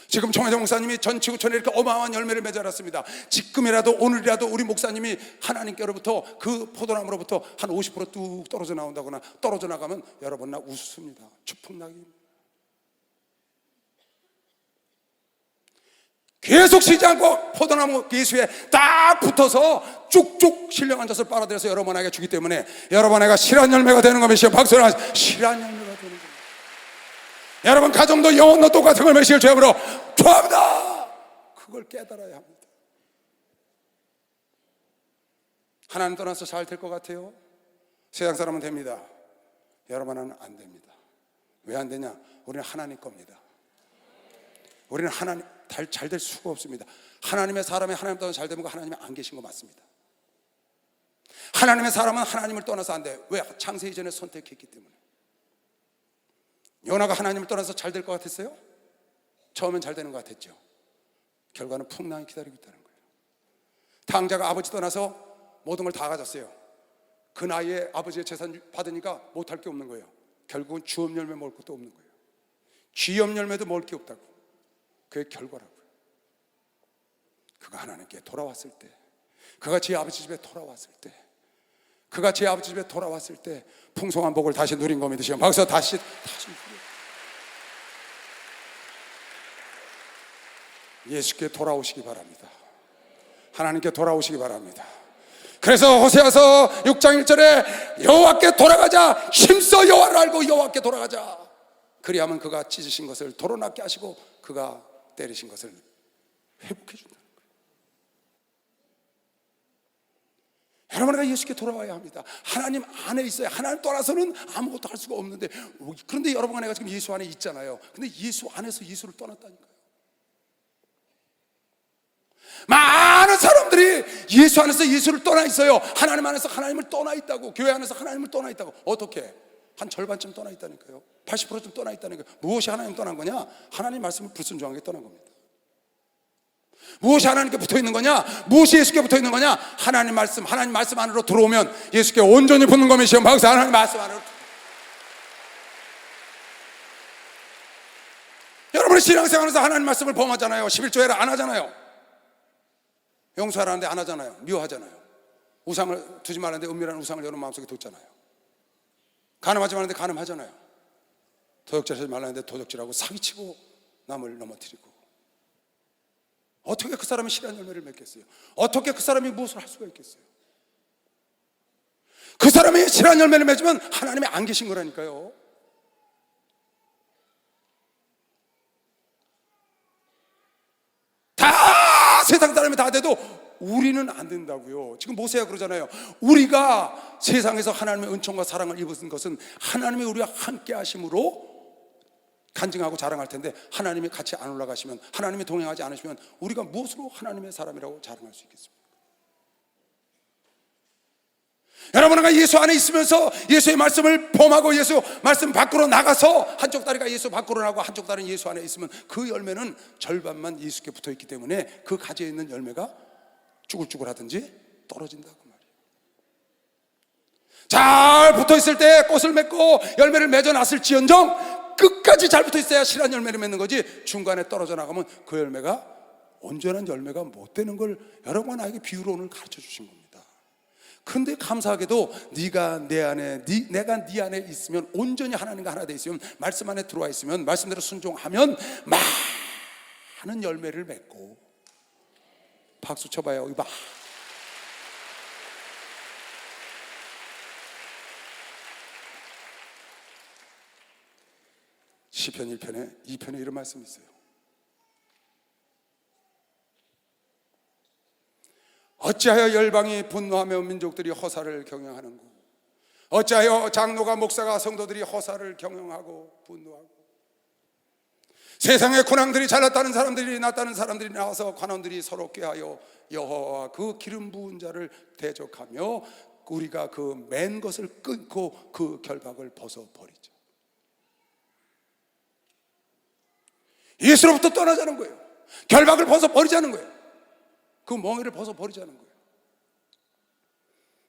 지금 총회장 목사님이 전 지구촌에 이렇게 어마어마한 열매를 맺어놨습니다. 지금이라도 오늘이라도 우리 목사님이 하나님께로부터 그 포도나무로부터 한 50% 뚝 떨어져 나온다거나 떨어져 나가면 여러분 나 웃습니다. 추풍나기. 계속 쉬지 않고 포도나무 예수에 딱 붙어서 쭉쭉 신령 앉아서 빨아들여서 여러분에게 주기 때문에 여러분에게 실한 열매가 되는 것이요. 박수를 하시죠. 실한 열매가 되는 겁니다. 여러분 가정도 영혼도 똑같은 걸 메시를 죄업으로 좋아합니다. 그걸 깨달아야 합니다. 하나님 떠나서 잘 될 것 같아요? 세상 사람은 됩니다. 여러분은 안 됩니다. 왜 안 되냐? 우리는 하나님 겁니다. 우리는 하나님 잘 될 수가 없습니다. 하나님의 사람이 하나님 떠나서 잘 되는 거 하나님이 안 계신 거 맞습니다. 하나님의 사람은 하나님을 떠나서 안 돼요. 왜? 창세 이전에 선택했기 때문에. 요나가 하나님을 떠나서 잘 될 것 같았어요? 처음엔 잘 되는 것 같았죠. 결과는 풍랑이 기다리고 있다는 거예요. 탕자가 아버지 떠나서 모든 걸 다 가졌어요. 그 나이에 아버지의 재산 받으니까 못할 게 없는 거예요. 결국은 주업 열매 먹을 것도 없는 거예요. 쥐업 열매도 먹을 게 없다고. 그게 결과라고요. 그가 하나님께 돌아왔을 때, 그가 제 아버지 집에 돌아왔을 때, 그가 제 아버지 집에 돌아왔을 때 풍성한 복을 다시 누린 거 믿으시면 박수 다시 예수께 돌아오시기 바랍니다. 하나님께 돌아오시기 바랍니다. 그래서 호세아서 6장 1절에 여호와께 돌아가자, 힘써 여호와를 알고 여호와께 돌아가자. 그리하면 그가 찢으신 것을 도로낫게 하시고 그가 때리신 것을 회복해 준다는 거예요. 여러분과 예수께 돌아와야 합니다. 하나님 안에 있어야. 하나님 떠나서는 아무것도 할 수가 없는데, 그런데 여러분과 내가 지금 예수 안에 있잖아요. 근데 예수 안에서 예수를 떠났다니까요. 많은 사람들이 예수 안에서 예수를 떠나 있어요. 하나님 안에서 하나님을 떠나 있다고. 교회 안에서 하나님을 떠나 있다고. 어떻게? 한 절반쯤 떠나 있다니까요. 80%쯤 떠나 있다니까요. 무엇이 하나님 떠난 거냐? 하나님 말씀을 불순종하게 떠난 겁니다. 무엇이 하나님께 붙어 있는 거냐? 무엇이 예수께 붙어 있는 거냐? 하나님 말씀 안으로 들어오면 예수께 온전히 붙는 것이요. 박수. 하나님 말씀 안으로. 여러분이 신앙생활에서 하나님 말씀을 범하잖아요. 11조 해라 안 하잖아요. 용서하라는데 안 하잖아요. 미워하잖아요. 우상을 두지 말라는데 은밀한 우상을 여러분 마음속에 뒀잖아요. 간음하지 말라는데 간음하잖아요. 도적질하지 말라는데 도적질하고 사기치고 남을 넘어뜨리고. 어떻게 그 사람이 실한 열매를 맺겠어요? 어떻게 그 사람이 무엇을 할 수가 있겠어요? 그 사람이 실한 열매를 맺으면 하나님이 안 계신 거라니까요. 다 세상 사람이 다 돼도 우리는 안 된다고요. 지금 모세가 그러잖아요. 우리가 세상에서 하나님의 은총과 사랑을 입은 것은 하나님이 우리와 함께 하심으로 간증하고 자랑할 텐데, 하나님이 같이 안 올라가시면, 하나님이 동행하지 않으시면 우리가 무엇으로 하나님의 사람이라고 자랑할 수 있겠습니까? 여러분과 예수 안에 있으면서 예수의 말씀을 범하고 예수 말씀 밖으로 나가서 한쪽 다리가 예수 밖으로 나가고 한쪽 다리는 예수 안에 있으면 그 열매는 절반만 예수께 붙어 있기 때문에 그 가지에 있는 열매가 쭈글쭈글하든지 떨어진다 그 말이에요. 잘 붙어 있을 때 꽃을 맺고 열매를 맺어놨을지언정 끝까지 잘 붙어 있어야 실한 열매를 맺는 거지, 중간에 떨어져 나가면 그 열매가 온전한 열매가 못 되는 걸 여러분 나에게 비유로 오늘 가르쳐 주신 겁니다. 근데 감사하게도 네가 내 안에, 내가 네 안에 있으면, 온전히 하나님과 하나 돼 있으면, 말씀 안에 들어와 있으면, 말씀대로 순종하면 많은 열매를 맺고. 박수 쳐봐요. 이봐. 시편 1편에 2편에 이런 말씀이 있어요. 어찌하여 열방이 분노하며 민족들이 허사를 경영하는고, 어찌하여 장로가 목사가 성도들이 허사를 경영하고 분노하고, 세상의 군왕들이 잘났다는 사람들이 낫다는 사람들이 나와서 관원들이 서로 꾀하여 여호와와 그 기름 부은 자를 대적하며 우리가 그 맨 것을 끊고 그 결박을 벗어버리자. 예수로부터 떠나자는 거예요. 결박을 벗어버리자는 거예요. 그 멍에를 벗어버리자는 거예요.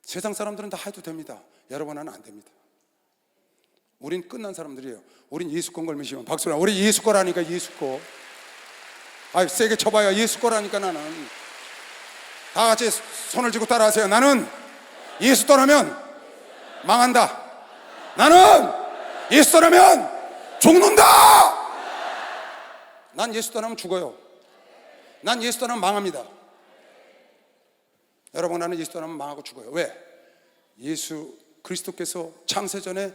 세상 사람들은 다 해도 됩니다. 여러분은 안 됩니다. 우린 끝난 사람들이에요. 우린 예수 건 걸미시면 박수라. 우리 예수 거라니까. 예수 거. 아, 세게 쳐봐요. 예수 거라니까. 나는 다 같이 손을 쥐고 따라하세요. 나는 예수 떠나면 망한다. 나는 예수 떠나면 죽는다. 난 예수 떠나면 죽어요. 난 예수 떠나면 망합니다. 여러분, 나는 예수 떠나면 망하고 죽어요. 왜? 예수 그리스도께서 창세전에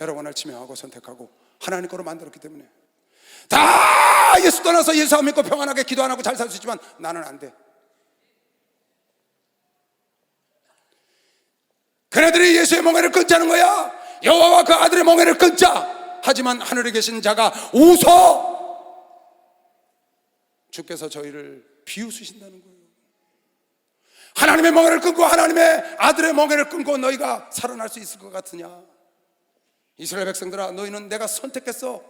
여러분을 지명하고 선택하고 하나님 거로 만들었기 때문에. 다 예수 떠나서 예수 안 믿고 평안하게 기도 안 하고 잘 살 수 있지만 나는 안 돼. 그네들이 예수의 멍에를 끊자는 거야. 여호와와 그 아들의 멍에를 끊자. 하지만 하늘에 계신 자가 웃어 주께서 저희를 비웃으신다는 거예요. 하나님의 멍에를 끊고 하나님의 아들의 멍에를 끊고 너희가 살아날 수 있을 것 같으냐? 이스라엘 백성들아, 너희는 내가 선택했어.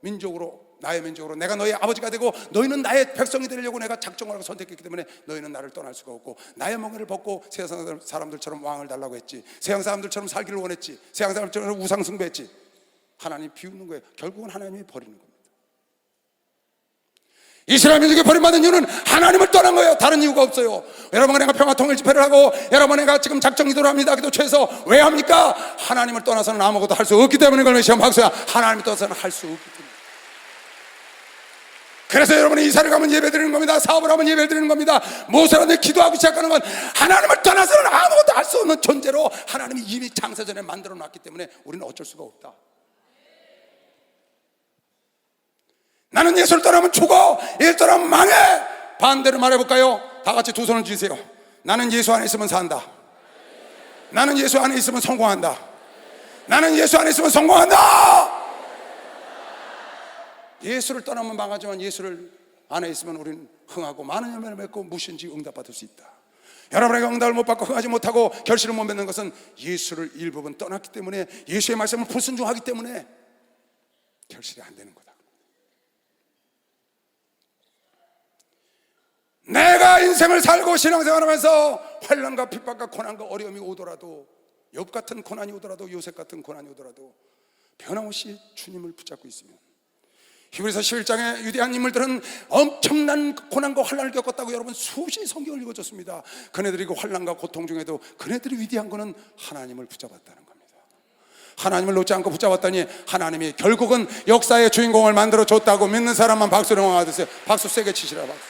민족으로, 나의 민족으로 내가 너희 아버지가 되고 너희는 나의 백성이 되려고 내가 작정을 하고 선택했기 때문에 너희는 나를 떠날 수가 없고, 나의 멍에를 벗고 세상 사람들처럼 왕을 달라고 했지, 세상 사람들처럼 살기를 원했지, 세상 사람들처럼 우상 숭배했지. 하나님이 비웃는 거예요. 결국은 하나님이 버리는 겁니다. 이스라엘 민족이 버림받은 이유는 하나님을 떠난 거예요. 다른 이유가 없어요. 여러분, 내가 평화 통일 집회를 하고 여러분, 내가 지금 작정 기도를 합니다. 기도 최소 왜 합니까? 하나님을 떠나서는 아무것도 할 수 없기 때문에. 그러면 시험 박수야. 하나님을 떠나서는 할 수 없기 때문에. 그래서 여러분이 이사를 가면 예배 드리는 겁니다. 사업을 하면 예배 드리는 겁니다. 무엇을 하든 기도하고 시작하는 건 하나님을 떠나서는 아무것도 할 수 없는 존재로 하나님이 이미 창세전에 만들어 놨기 때문에 우리는 어쩔 수가 없다. 나는 예수를 떠나면 죽어, 예수 떠나면 망해. 반대로 말해볼까요? 다 같이 두 손을 쥐세요. 나는 예수 안에 있으면 산다. 나는 예수 안에 있으면 성공한다. 나는 예수 안에 있으면 성공한다. 예수를 떠나면 망하지만 예수를 안에 있으면 우리는 흥하고 많은 열매를 맺고 무엇인지 응답받을 수 있다. 여러분에게 응답을 못 받고 흥하지 못하고 결실을 못 맺는 것은 예수를 일부분 떠났기 때문에, 예수의 말씀을 불순종하기 때문에 결실이 안 되는 거다. 내가 인생을 살고 신앙생활하면서 환난과 핍박과 고난과 어려움이 오더라도, 욥 같은 고난이 오더라도, 요셉 같은 고난이 오더라도 변함없이 주님을 붙잡고 있으면, 히브리서 11장에 위대한 인물들은 엄청난 고난과 환난을 겪었다고 여러분 수시 성경을 읽어줬습니다. 그네들이 그 환난과 고통 중에도 그네들이 위대한 것은 하나님을 붙잡았다는 겁니다. 하나님을 놓지 않고 붙잡았더니 하나님이 결국은 역사의 주인공을 만들어줬다고 믿는 사람만 박수를 받으세요. 박수 세게 치시라. 박수.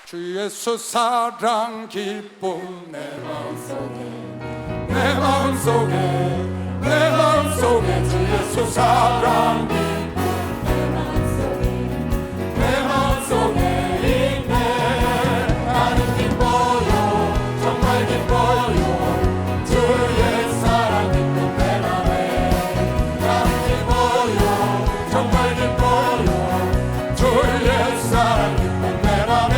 주 예수 사랑 기쁨 내 마음속에 내 마음속에 주 예수 사랑이 내 마음속에 있네. 나는 기뻐요 정말 기뻐요 주의 사랑 기쁨 내 맘에. 나는 기뻐요 정말 기뻐요 주의 사랑 기쁨 내 맘에.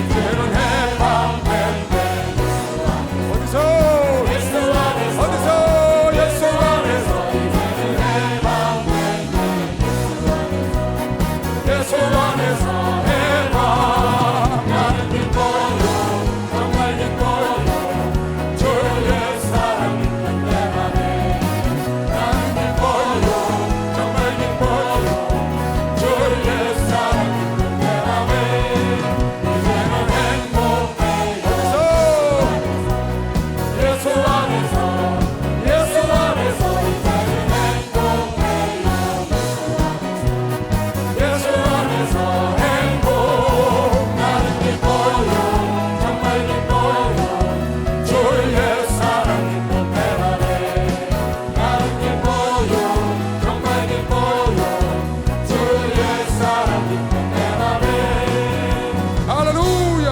이제는 해방됐네. 어디서 예수 안에서 이제는 해방됐네. 예수 안에서 해방. 나는 기뻐요 정말 기뻐요 주의 사랑 기쁨 내 맘에. 나는 기뻐요 정말 기뻐요 주의 사랑 기쁨 내 맘에. 이제는 행복해요. 예수 안에서 이제는 행복해요. 예수 안에서 행복. 나는 기뻐요 정말 기뻐요 주의 사랑 기쁨 내 맘에. 나는 기뻐요 정말 기뻐요 주의 사랑 기쁨 내 맘에. 할렐루야.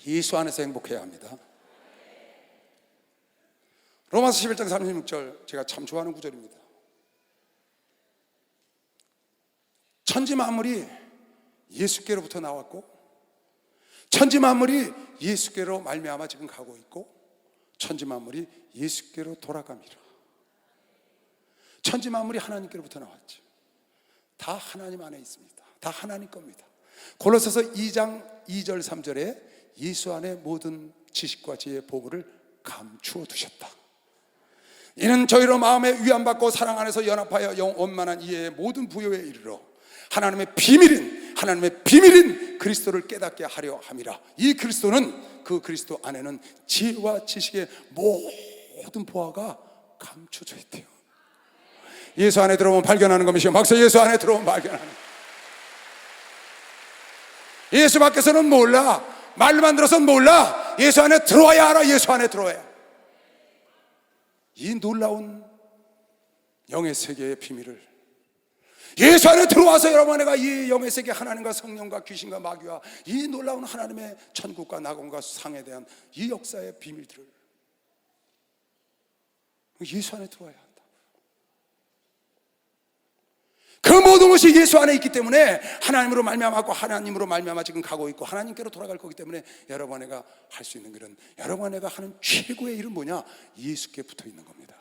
예수 안에서 행복해야 합니다. 로마서 11장 36절 제가 참 좋아하는 구절입니다. 천지 만물이 예수께로부터 나왔고 천지 만물이 예수께로 말미암아 지금 가고 있고 천지 만물이 예수께로 돌아갑니다. 천지 만물이 하나님께로부터 나왔죠. 다 하나님 안에 있습니다. 다 하나님 겁니다. 골로새서 2장 2절 3절에 예수 안에 모든 지식과 지혜의 보물을 감추어 두셨다. 이는 저희로 마음에 위안받고 사랑 안에서 연합하여 원만한 이해의 모든 부요에 이르러 하나님의 비밀인 그리스도를 깨닫게 하려 함이라. 이 그리스도는 그 그리스도 안에는 지혜와 지식의 모든 보화가 감춰져 있대요. 예수 안에 들어오면 발견하는 겁니다. 박수. 예수 안에 들어오면 발견하는. 예수 밖에서는 몰라. 말로만 들어서는 몰라. 예수 안에 들어와야 알아. 예수 안에 들어와야. 이 놀라운 영의 세계의 비밀을 예수 안에 들어와서 여러분, 내가 이 영의 세계 하나님과 성령과 귀신과 마귀와 이 놀라운 하나님의 천국과 낙원과 상에 대한 이 역사의 비밀들을 예수 안에 들어와야 한다. 그 모든 것이 예수 안에 있기 때문에 하나님으로 말미암았고 하나님으로 말미암아 지금 가고 있고 하나님께로 돌아갈 거기 때문에 여러분 내가 할 수 있는 일은, 여러분 내가 하는 최고의 일은 뭐냐? 예수께 붙어 있는 겁니다.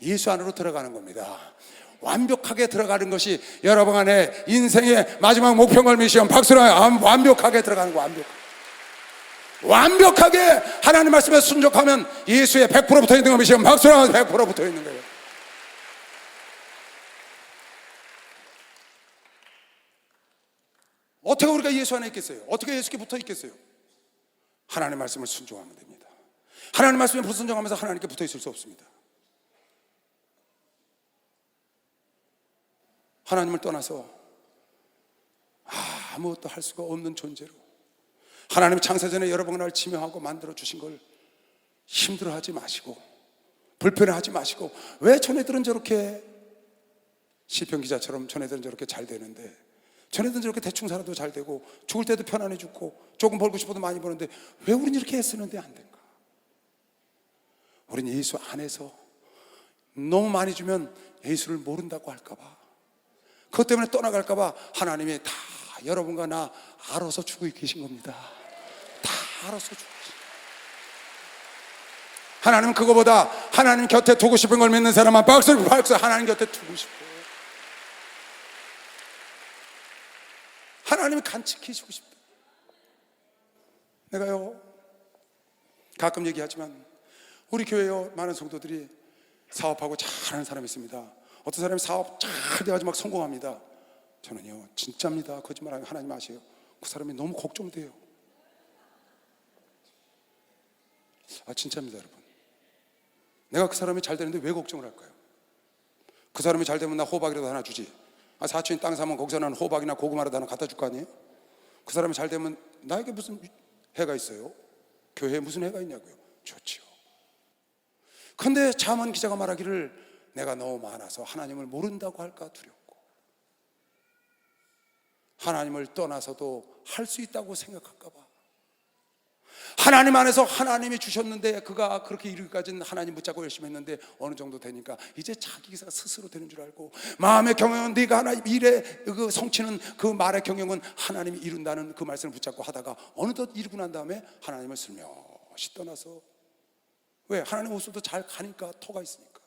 예수 안으로 들어가는 겁니다. 완벽하게 들어가는 것이 여러분 안에 인생의 마지막 목표인 걸 믿으시면 박수로 완벽하게 들어가는 거. 완벽하게 하나님 말씀에 순종하면 예수의 100% 붙어 있는 걸 믿으시면 박수로 100% 붙어 있는 거예요. 어떻게 우리가 예수 안에 있겠어요? 어떻게 예수께 붙어 있겠어요? 하나님 말씀을 순종하면 됩니다. 하나님 말씀에 불순종하면서 하나님께 붙어 있을 수 없습니다. 하나님을 떠나서 아무것도 할 수가 없는 존재로 하나님 창세전에 여러분을 지명하고 만들어 주신 걸 힘들어하지 마시고 불편해하지 마시고, 왜 전애들은 저렇게 시편 기자처럼 전애들은 저렇게 잘 되는데, 전애들은 저렇게 대충 살아도 잘 되고 죽을 때도 편안해 죽고 조금 벌고 싶어도 많이 버는데 왜 우린 이렇게 애쓰는데 안 된가? 우린 예수 안에서 너무 많이 주면 예수를 모른다고 할까봐, 그것 때문에 떠나갈까봐 하나님이 다 여러분과 나 알아서 주고 계신 겁니다. 다 알아서 주고 계신. 하나님은 그거보다 하나님 곁에 두고 싶은 걸 믿는 사람만 박수 하나님 곁에 두고 싶어. 하나님이 간직해주고 싶다. 내가요 가끔 얘기하지만 우리 교회에 많은 성도들이 사업하고 잘하는 사람이 있습니다. 어떤 사람이 사업 잘 돼가지고 막 성공합니다. 저는요 진짜입니다. 거짓말 하나님 아세요. 그 사람이 너무 걱정돼요. 진짜입니다 여러분. 내가 그 사람이 잘 되는데 왜 걱정을 할까요? 그 사람이 잘 되면 나 호박이라도 하나 주지. 사촌이 땅 사면 거기서 나는 호박이나 고구마라도 하나 갖다 줄 거 아니에요? 그 사람이 잘 되면 나에게 무슨 해가 있어요? 교회에 무슨 해가 있냐고요? 좋지요. 그런데 자만 기자가 말하기를 내가 너무 많아서 하나님을 모른다고 할까 두렵고, 하나님을 떠나서도 할 수 있다고 생각할까 봐, 하나님 안에서 하나님이 주셨는데 그가 그렇게 이르기까지는 하나님 붙잡고 열심히 했는데 어느 정도 되니까 이제 자기 기사가 스스로 되는 줄 알고, 마음의 경영은 네가 하나님 일에 그 성취는 그 말의 경영은 하나님이 이룬다는 그 말씀을 붙잡고 하다가 어느덧 이루고 난 다음에 하나님을 슬며시 떠나서, 왜? 하나님 옷도 잘 가니까, 터가 있으니까.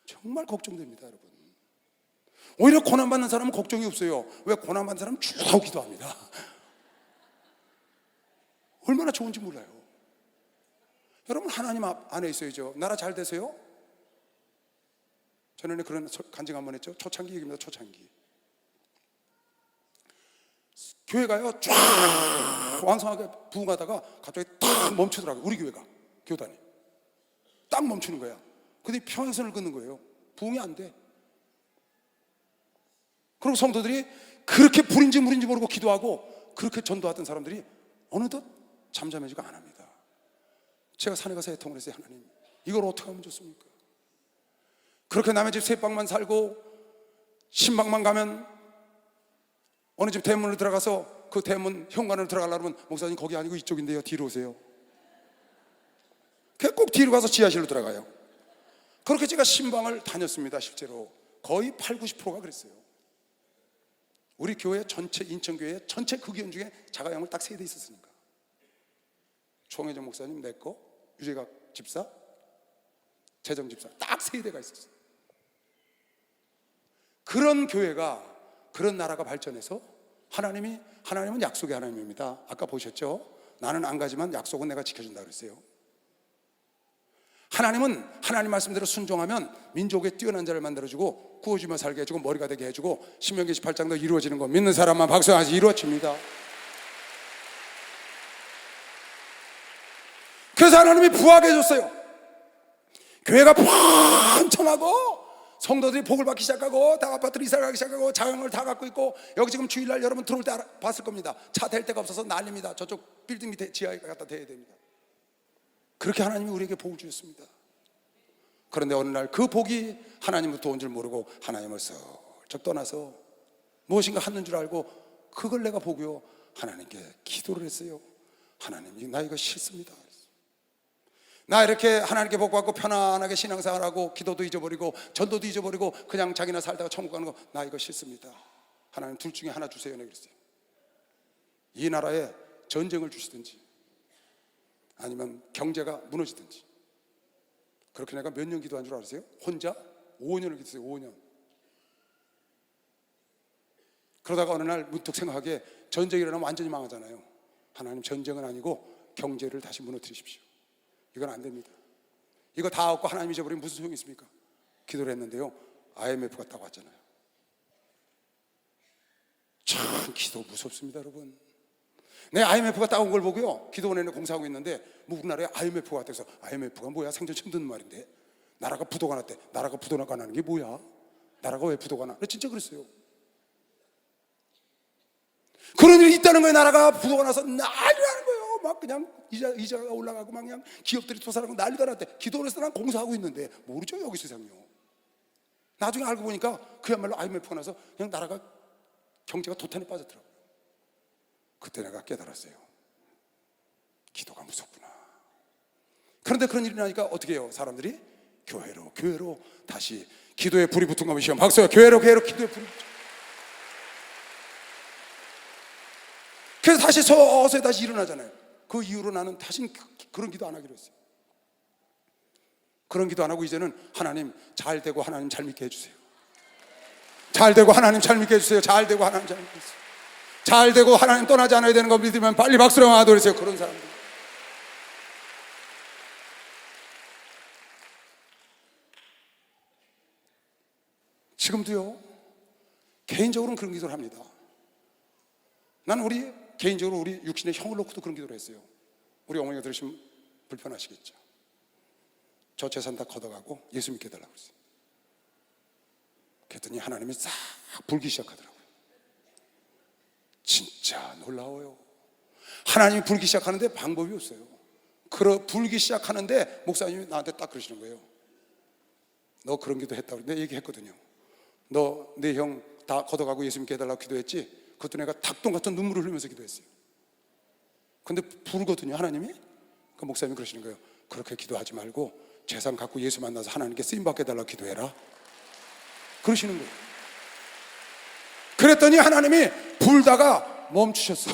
정말 걱정됩니다, 여러분. 오히려 고난받는 사람은 걱정이 없어요. 왜? 고난받는 사람은 주로 기도합니다. 얼마나 좋은지 몰라요. 여러분, 하나님 안에 있어야죠. 나라 잘 되세요? 전에 그런 간증 한번 했죠. 초창기 얘기입니다. 초창기 교회가요 쫙 왕성하게 부흥하다가 갑자기 딱 멈추더라고요. 우리 교회가, 교단이 딱 멈추는 거야. 근데 평행선을 긋는 거예요. 부흥이 안 돼. 그리고 성도들이 그렇게 불인지 물인지 모르고 기도하고 그렇게 전도하던 사람들이 어느덧 잠잠해지고 안 합니다. 제가 산에 가서 애통을 했어요. 하나님, 이걸 어떻게 하면 좋습니까? 그렇게 남의 집 세 방만 살고 신방만 가면 어느 집 대문을 들어가서 그 대문 현관으로 들어가려면 목사님 거기 아니고 이쪽인데요, 뒤로 오세요. 꼭 뒤로 가서 지하실로 들어가요. 그렇게 제가 신방을 다녔습니다. 실제로 거의 80-90%가 그랬어요. 우리 교회 전체, 인천교회 전체 극위원 중에 자가양을 딱 3대 있었으니까, 총회전 목사님 내거, 유재각 집사, 재정 집사, 딱 3대가 있었어요. 그런 교회가, 그런 나라가 발전해서 하나님은 약속의 하나님입니다. 아까 보셨죠? 나는 안 가지만 약속은 내가 지켜준다 그랬어요. 하나님은 하나님 말씀대로 순종하면 민족의 뛰어난 자를 만들어주고 구워주며 살게 해주고 머리가 되게 해주고 신명기 18장도 이루어지는 거 믿는 사람만 박수하지 이루어집니다. 그래서 하나님이 부하게 해줬어요. 교회가 번창하고 성도들이 복을 받기 시작하고 다 아파트를 이사 가기 시작하고 자영을 다 갖고 있고, 여기 지금 주일날 여러분 들어올 때 봤을 겁니다. 차 댈 데가 없어서 난립니다. 저쪽 빌딩 밑에 지하에 갖다 대야 됩니다. 그렇게 하나님이 우리에게 복을 주셨습니다. 그런데 어느 날 그 복이 하나님부터 온 줄 모르고 하나님을 슬쩍 떠나서 무엇인가 하는 줄 알고 그걸 내가 보고요 하나님께 기도를 했어요. 하나님, 나 이거 싫습니다. 나 이렇게 하나님께 복 받고 편안하게 신앙생활하고 기도도 잊어버리고 전도도 잊어버리고 그냥 자기나 살다가 천국 가는 거, 나 이거 싫습니다. 하나님, 둘 중에 하나 주세요. 내가 그랬어요. 이 나라에 전쟁을 주시든지 아니면 경제가 무너지든지. 그렇게 내가 몇 년 기도한 줄 아세요? 혼자 5년을 기도했어요. 5년. 그러다가 어느 날 문득 생각하게, 전쟁이 일어나면 완전히 망하잖아요. 하나님, 전쟁은 아니고 경제를 다시 무너뜨리십시오. 이건 안 됩니다. 이거 다 얻고 하나님 잊어버리면 무슨 소용이 있습니까? 기도를 했는데요 IMF가 딱 왔잖아요. 참 기도 무섭습니다, 여러분. 내 IMF가 딱 온 걸 보고요 기도원에는 공사하고 있는데 우리나라에 IMF가 왔대서, IMF가 뭐야? 생전 처음 듣는 말인데. 나라가 부도가 났대. 나라가 부도가 나는 게 뭐야? 나라가 왜 부도가 나? 진짜 그랬어요. 그런 일이 있다는 거예요. 나라가 부도가 나서 난리 나는 거예요. 막 그냥 이자가 올라가고 막 그냥 기업들이 토살하고 난리가 났대. 기도원에서 난 공사하고 있는데 모르죠, 여기 세상요. 나중에 알고 보니까 그야말로 IMF가 나서 그냥 나라가 경제가 도탄에 빠졌더라고요. 그때 내가 깨달았어요. 기도가 무섭구나. 그런데 그런 일이 나니까 어떻게 해요? 사람들이 교회로 다시 기도에 불이 붙은 거면 시험 박수요. 교회로 기도에 불이 붙죠. 그래서 다시 서서히 다시 일어나잖아요. 그 이후로 나는 다시는 그런 기도 안 하기로 했어요. 그런 기도 안 하고 이제는 하나님 잘 되고 하나님 잘 믿게 해주세요. 잘 되고 하나님 잘 믿게 해주세요. 잘 되고 하나님 잘 믿게 해주세요. 잘 되고 하나님 떠나지 않아야 되는 거 믿으면 빨리 박수로 하도록 그런 사람들. 지금도요 개인적으로는 그런 기도를 합니다. 나는 개인적으로 우리 육신의 형을 놓고도 그런 기도를 했어요. 우리 어머니가 들으시면 불편하시겠죠. 저 재산 다 걷어가고 예수 믿게 해달라고 했어요. 그랬더니 하나님이 싹 불기 시작하더라고요. 진짜 놀라워요. 하나님이 불기 시작하는데 방법이 없어요. 불기 시작하는데 목사님이 나한테 딱 그러시는 거예요. 너 그런 기도 했다고 내가 얘기했거든요. 너 내 형 다 걷어가고 예수님께 해달라고 기도했지? 그것도 내가 닭똥 같은 눈물을 흘리면서 기도했어요. 근데 불거든요, 하나님이. 그 목사님이 그러시는 거예요. 그렇게 기도하지 말고 재산 갖고 예수 만나서 하나님께 쓰임받게 해달라고 기도해라, 그러시는 거예요. 그랬더니 하나님이 불다가 멈추셨어.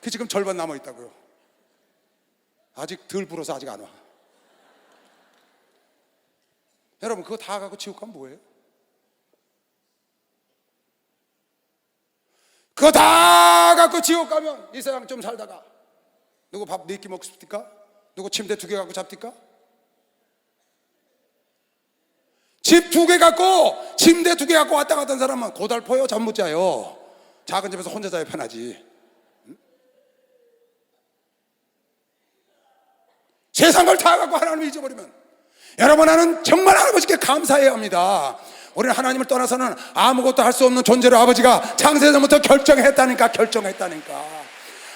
그 지금 절반 남아있다고요. 아직 덜 불어서 아직 안 와. 여러분, 그거 다 갖고 지옥 가면 뭐예요? 그거 다 갖고 지옥 가면 이 세상 좀 살다가 누구 밥 4끼 먹고 싶습니까? 누구 침대 2개 갖고 잡니까? 집 2개 갖고 침대 2개 갖고 왔다 갔던 사람은 고달퍼요? 잠 못 자요? 작은 집에서 혼자 자야 편하지. 응? 세상 걸 다 갖고 하나님을 잊어버리면, 여러분, 나는 정말 아버지께 감사해야 합니다. 우리는 하나님을 떠나서는 아무것도 할 수 없는 존재로 아버지가 창세전부터 결정했다니까.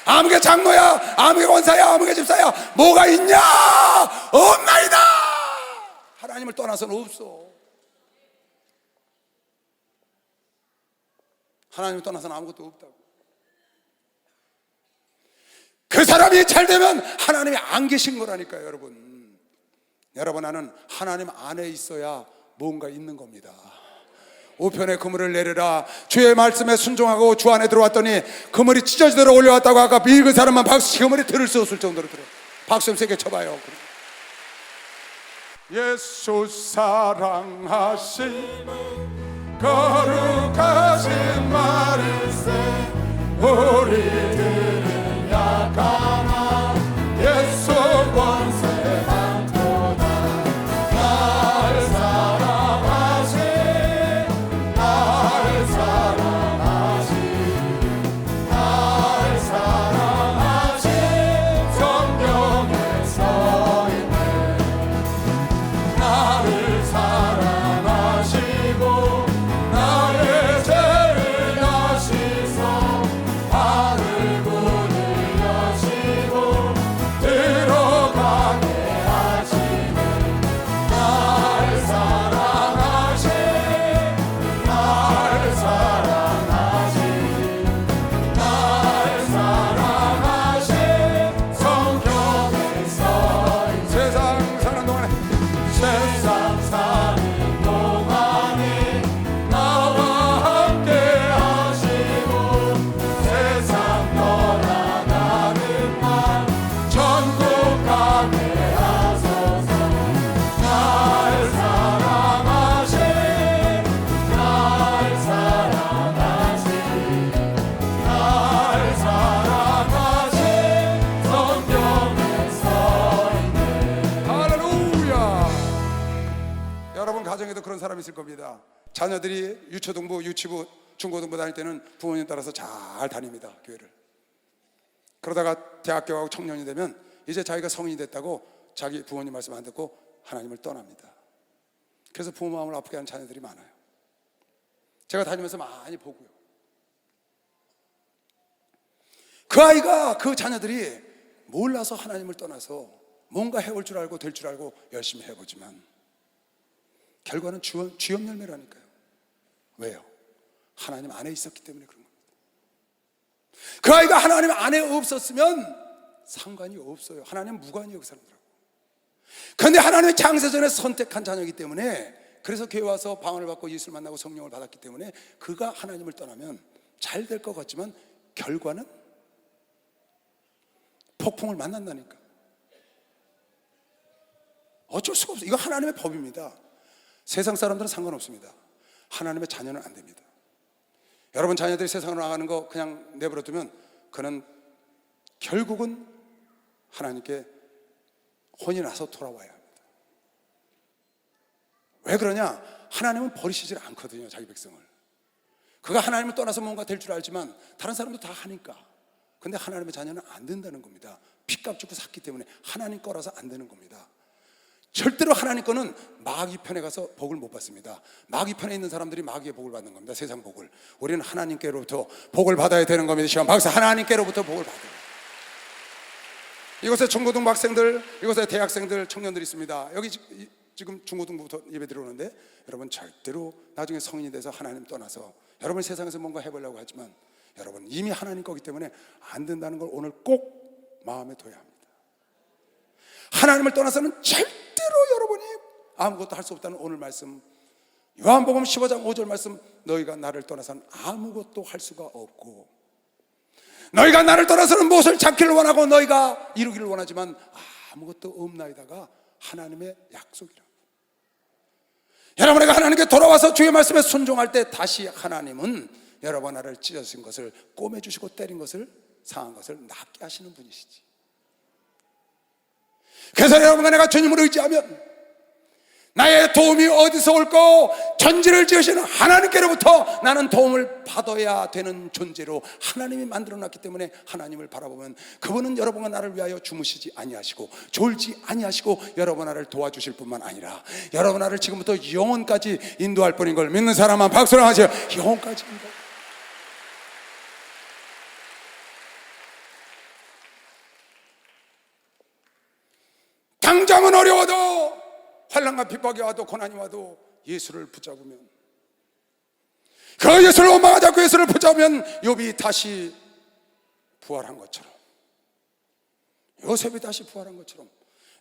아무개 장로야, 아무개 원사야, 아무개 집사야, 뭐가 있냐? 없나이다. 하나님을 떠나서는 없어. 하나님을 떠나서는 아무것도 없다고. 그 사람이 잘 되면 하나님이 안 계신 거라니까요, 여러분. 여러분, 나는 하나님 안에 있어야 뭔가 있는 겁니다. 우편에 그물을 내려라. 주의 말씀에 순종하고 주 안에 들어왔더니 그물이 찢어지도록 올려왔다고. 아까 읽은 사람만 박수, 그물이 들을 수 없을 정도로 들어. 박수 좀 세게 쳐봐요. 예수 사랑하신 거룩하신 말일세. 우리들은 약하나 예수 권세 그런 사람이 있을 겁니다. 자녀들이 유초등부, 유치부, 중고등부 다닐 때는 부모님 따라서 잘 다닙니다, 교회를. 그러다가 대학교 가고 청년이 되면 이제 자기가 성인이 됐다고 자기 부모님 말씀 안 듣고 하나님을 떠납니다. 그래서 부모 마음을 아프게 하는 자녀들이 많아요. 제가 다니면서 많이 보고요. 그 아이가, 그 자녀들이 몰라서 하나님을 떠나서 뭔가 해올 줄 알고 될 줄 알고 열심히 해보지만 결과는 쥐염 열매라니까요. 왜요? 하나님 안에 있었기 때문에 그런 겁니다. 그 아이가 하나님 안에 없었으면 상관이 없어요. 하나님 무관이에요, 그 사람들하고. 그런데 하나님의 창세전에 선택한 자녀이기 때문에, 그래서 교회 와서 방언을 받고 예수를 만나고 성령을 받았기 때문에 그가 하나님을 떠나면 잘 될 것 같지만 결과는 폭풍을 만난다니까. 어쩔 수가 없어요. 이거 하나님의 법입니다. 세상 사람들은 상관없습니다. 하나님의 자녀는 안 됩니다. 여러분 자녀들이 세상으로 나가는 거 그냥 내버려 두면 그는 결국은 하나님께 혼이 나서 돌아와야 합니다. 왜 그러냐? 하나님은 버리시질 않거든요, 자기 백성을. 그가 하나님을 떠나서 뭔가 될 줄 알지만 다른 사람도 다 하니까. 근데 하나님의 자녀는 안 된다는 겁니다. 핏값 주고 샀기 때문에 하나님 거라서 안 되는 겁니다. 절대로 하나님 거는 마귀 편에 가서 복을 못 받습니다. 마귀 편에 있는 사람들이 마귀의 복을 받는 겁니다. 세상 복을. 우리는 하나님께로부터 복을 받아야 되는 겁니다. 시험 박사, 하나님께로부터 복을 받아요. 이곳에 중고등부 학생들, 이곳에 대학생들, 청년들이 있습니다. 여기 지금 중고등부부터 예배 들어오는데 여러분 절대로 나중에 성인이 돼서 하나님 떠나서 여러분 세상에서 뭔가 해보려고 하지만 여러분 이미 하나님 거기 때문에 안 된다는 걸 오늘 꼭 마음에 둬야 합니다. 하나님을 떠나서는 절대로 여러분이 아무것도 할 수 없다는 오늘 말씀, 요한복음 15장 5절 말씀, 너희가 나를 떠나서는 아무것도 할 수가 없고, 너희가 나를 떠나서는 무엇을 찾기를 원하고 너희가 이루기를 원하지만 아무것도 없나이다가 하나님의 약속이라. 여러분에게 하나님께 돌아와서 주의 말씀에 순종할 때 다시 하나님은 여러분 나를 찢어진 것을 꼬매주시고 때린 것을 상한 것을 낫게 하시는 분이시지. 그래서 여러분과 내가 주님을 의지하면 나의 도움이 어디서 올까? 천지를 지으시는 하나님께로부터 나는 도움을 받아야 되는 존재로 하나님이 만들어놨기 때문에 하나님을 바라보면 그분은 여러분과 나를 위하여 주무시지 아니하시고 졸지 아니하시고 여러분 나를 도와주실 뿐만 아니라 여러분 나를 지금부터 영원까지 인도할 뿐인 걸 믿는 사람만 박수를 하세요. 영원까지 인도. 당장은 어려워도, 환난과 핍박이 와도, 고난이 와도 예수를 붙잡으면, 그 예수를 원망하지 않고 예수를 붙잡으면 욥이 다시 부활한 것처럼, 요셉이 다시 부활한 것처럼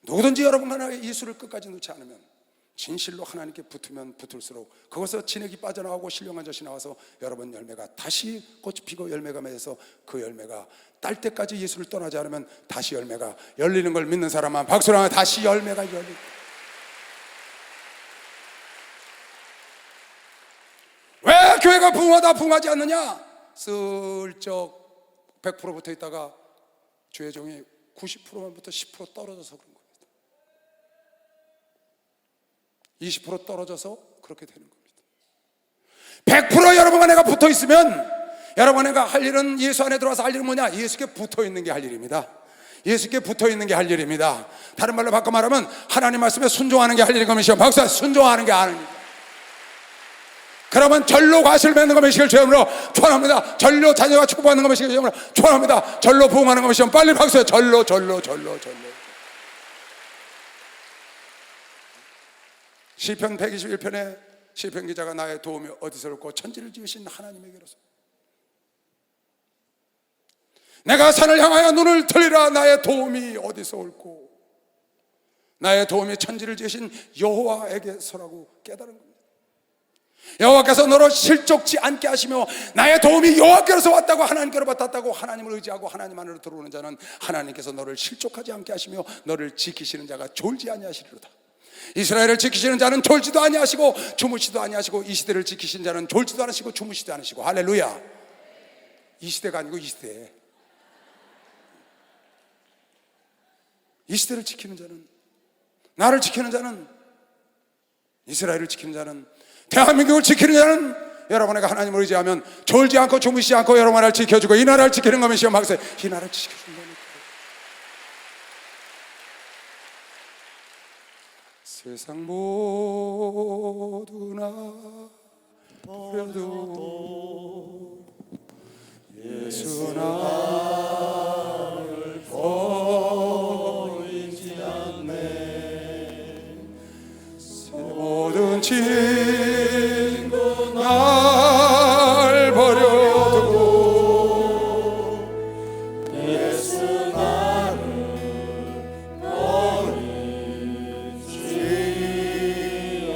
누구든지 여러분과 나의 예수를 끝까지 놓지 않으면, 진실로 하나님께 붙으면 붙을수록 그것에서 진액이 빠져나오고 신령한 젖이 나와서 여러분 열매가 다시 꽃이 피고 열매가 맺어서 그 열매가 딸 때까지 예수를 떠나지 않으면 다시 열매가 열리는 걸 믿는 사람만 박수를 하면 다시 열매가 열립니다. 왜 교회가 부흥하다 부흥하지 않느냐? 슬쩍 100% 붙어 있다가 주의 종이 90%만 부터 10% 떨어져서 그런 겁니다. 20% 떨어져서 그렇게 되는 겁니다. 100% 여러분과 내가 붙어 있으면 여러분과 내가 할 일은, 예수 안에 들어와서 할 일은 뭐냐? 예수께 붙어 있는 게 할 일입니다. 예수께 붙어 있는 게 할 일입니다. 다른 말로 바꿔 말하면 하나님 말씀에 순종하는 게 할 일인 것이요, 박사 순종하는 게 하는 일. 그러면 절로 과실을 맺는 것이길 주님으로 축원합니다. 절로 자녀가 축복받는 것이길 주님으로 축원합니다. 절로 부흥하는 것이요, 빨리 박수요. 절로. 시편 121편에 시편 기자가 나의 도움이 어디서 올고 천지를 지으신 하나님에게로서, 내가 산을 향하여 눈을 들리라. 나의 도움이 어디서 올고 나의 도움이 천지를 지으신 여호와에게서라고 깨달은 겁니다. 여호와께서 너를 실족지 않게 하시며 나의 도움이 여호와께로서 왔다고, 하나님께로 받았다고 하나님을 의지하고 하나님 안으로 들어오는 자는 하나님께서 너를 실족하지 않게 하시며 너를 지키시는 자가 졸지 아니하시리로다. 이스라엘을 지키시는 자는 졸지도 아니하시고 주무시도 아니하시고, 이 시대를 지키신 자는 졸지도 않으시고 주무시도 않으시고. 할렐루야. 이 시대가 아니고 이 시대. 이 시대를 지키는 자는, 나를 지키는 자는, 이스라엘을 지키는 자는, 대한민국을 지키는 자는 여러분에게 하나님을 의지하면 졸지 않고 주무시지 않고 여러분 나라를 지켜주고 이 나라를 지키는 거면 시험 하세요. 이 나라를 지켜주는 거니까. 세상 모두 나 버려도 예수 나를 버리지 않네. 모든 친구 날 버려도 예수 나를 버리지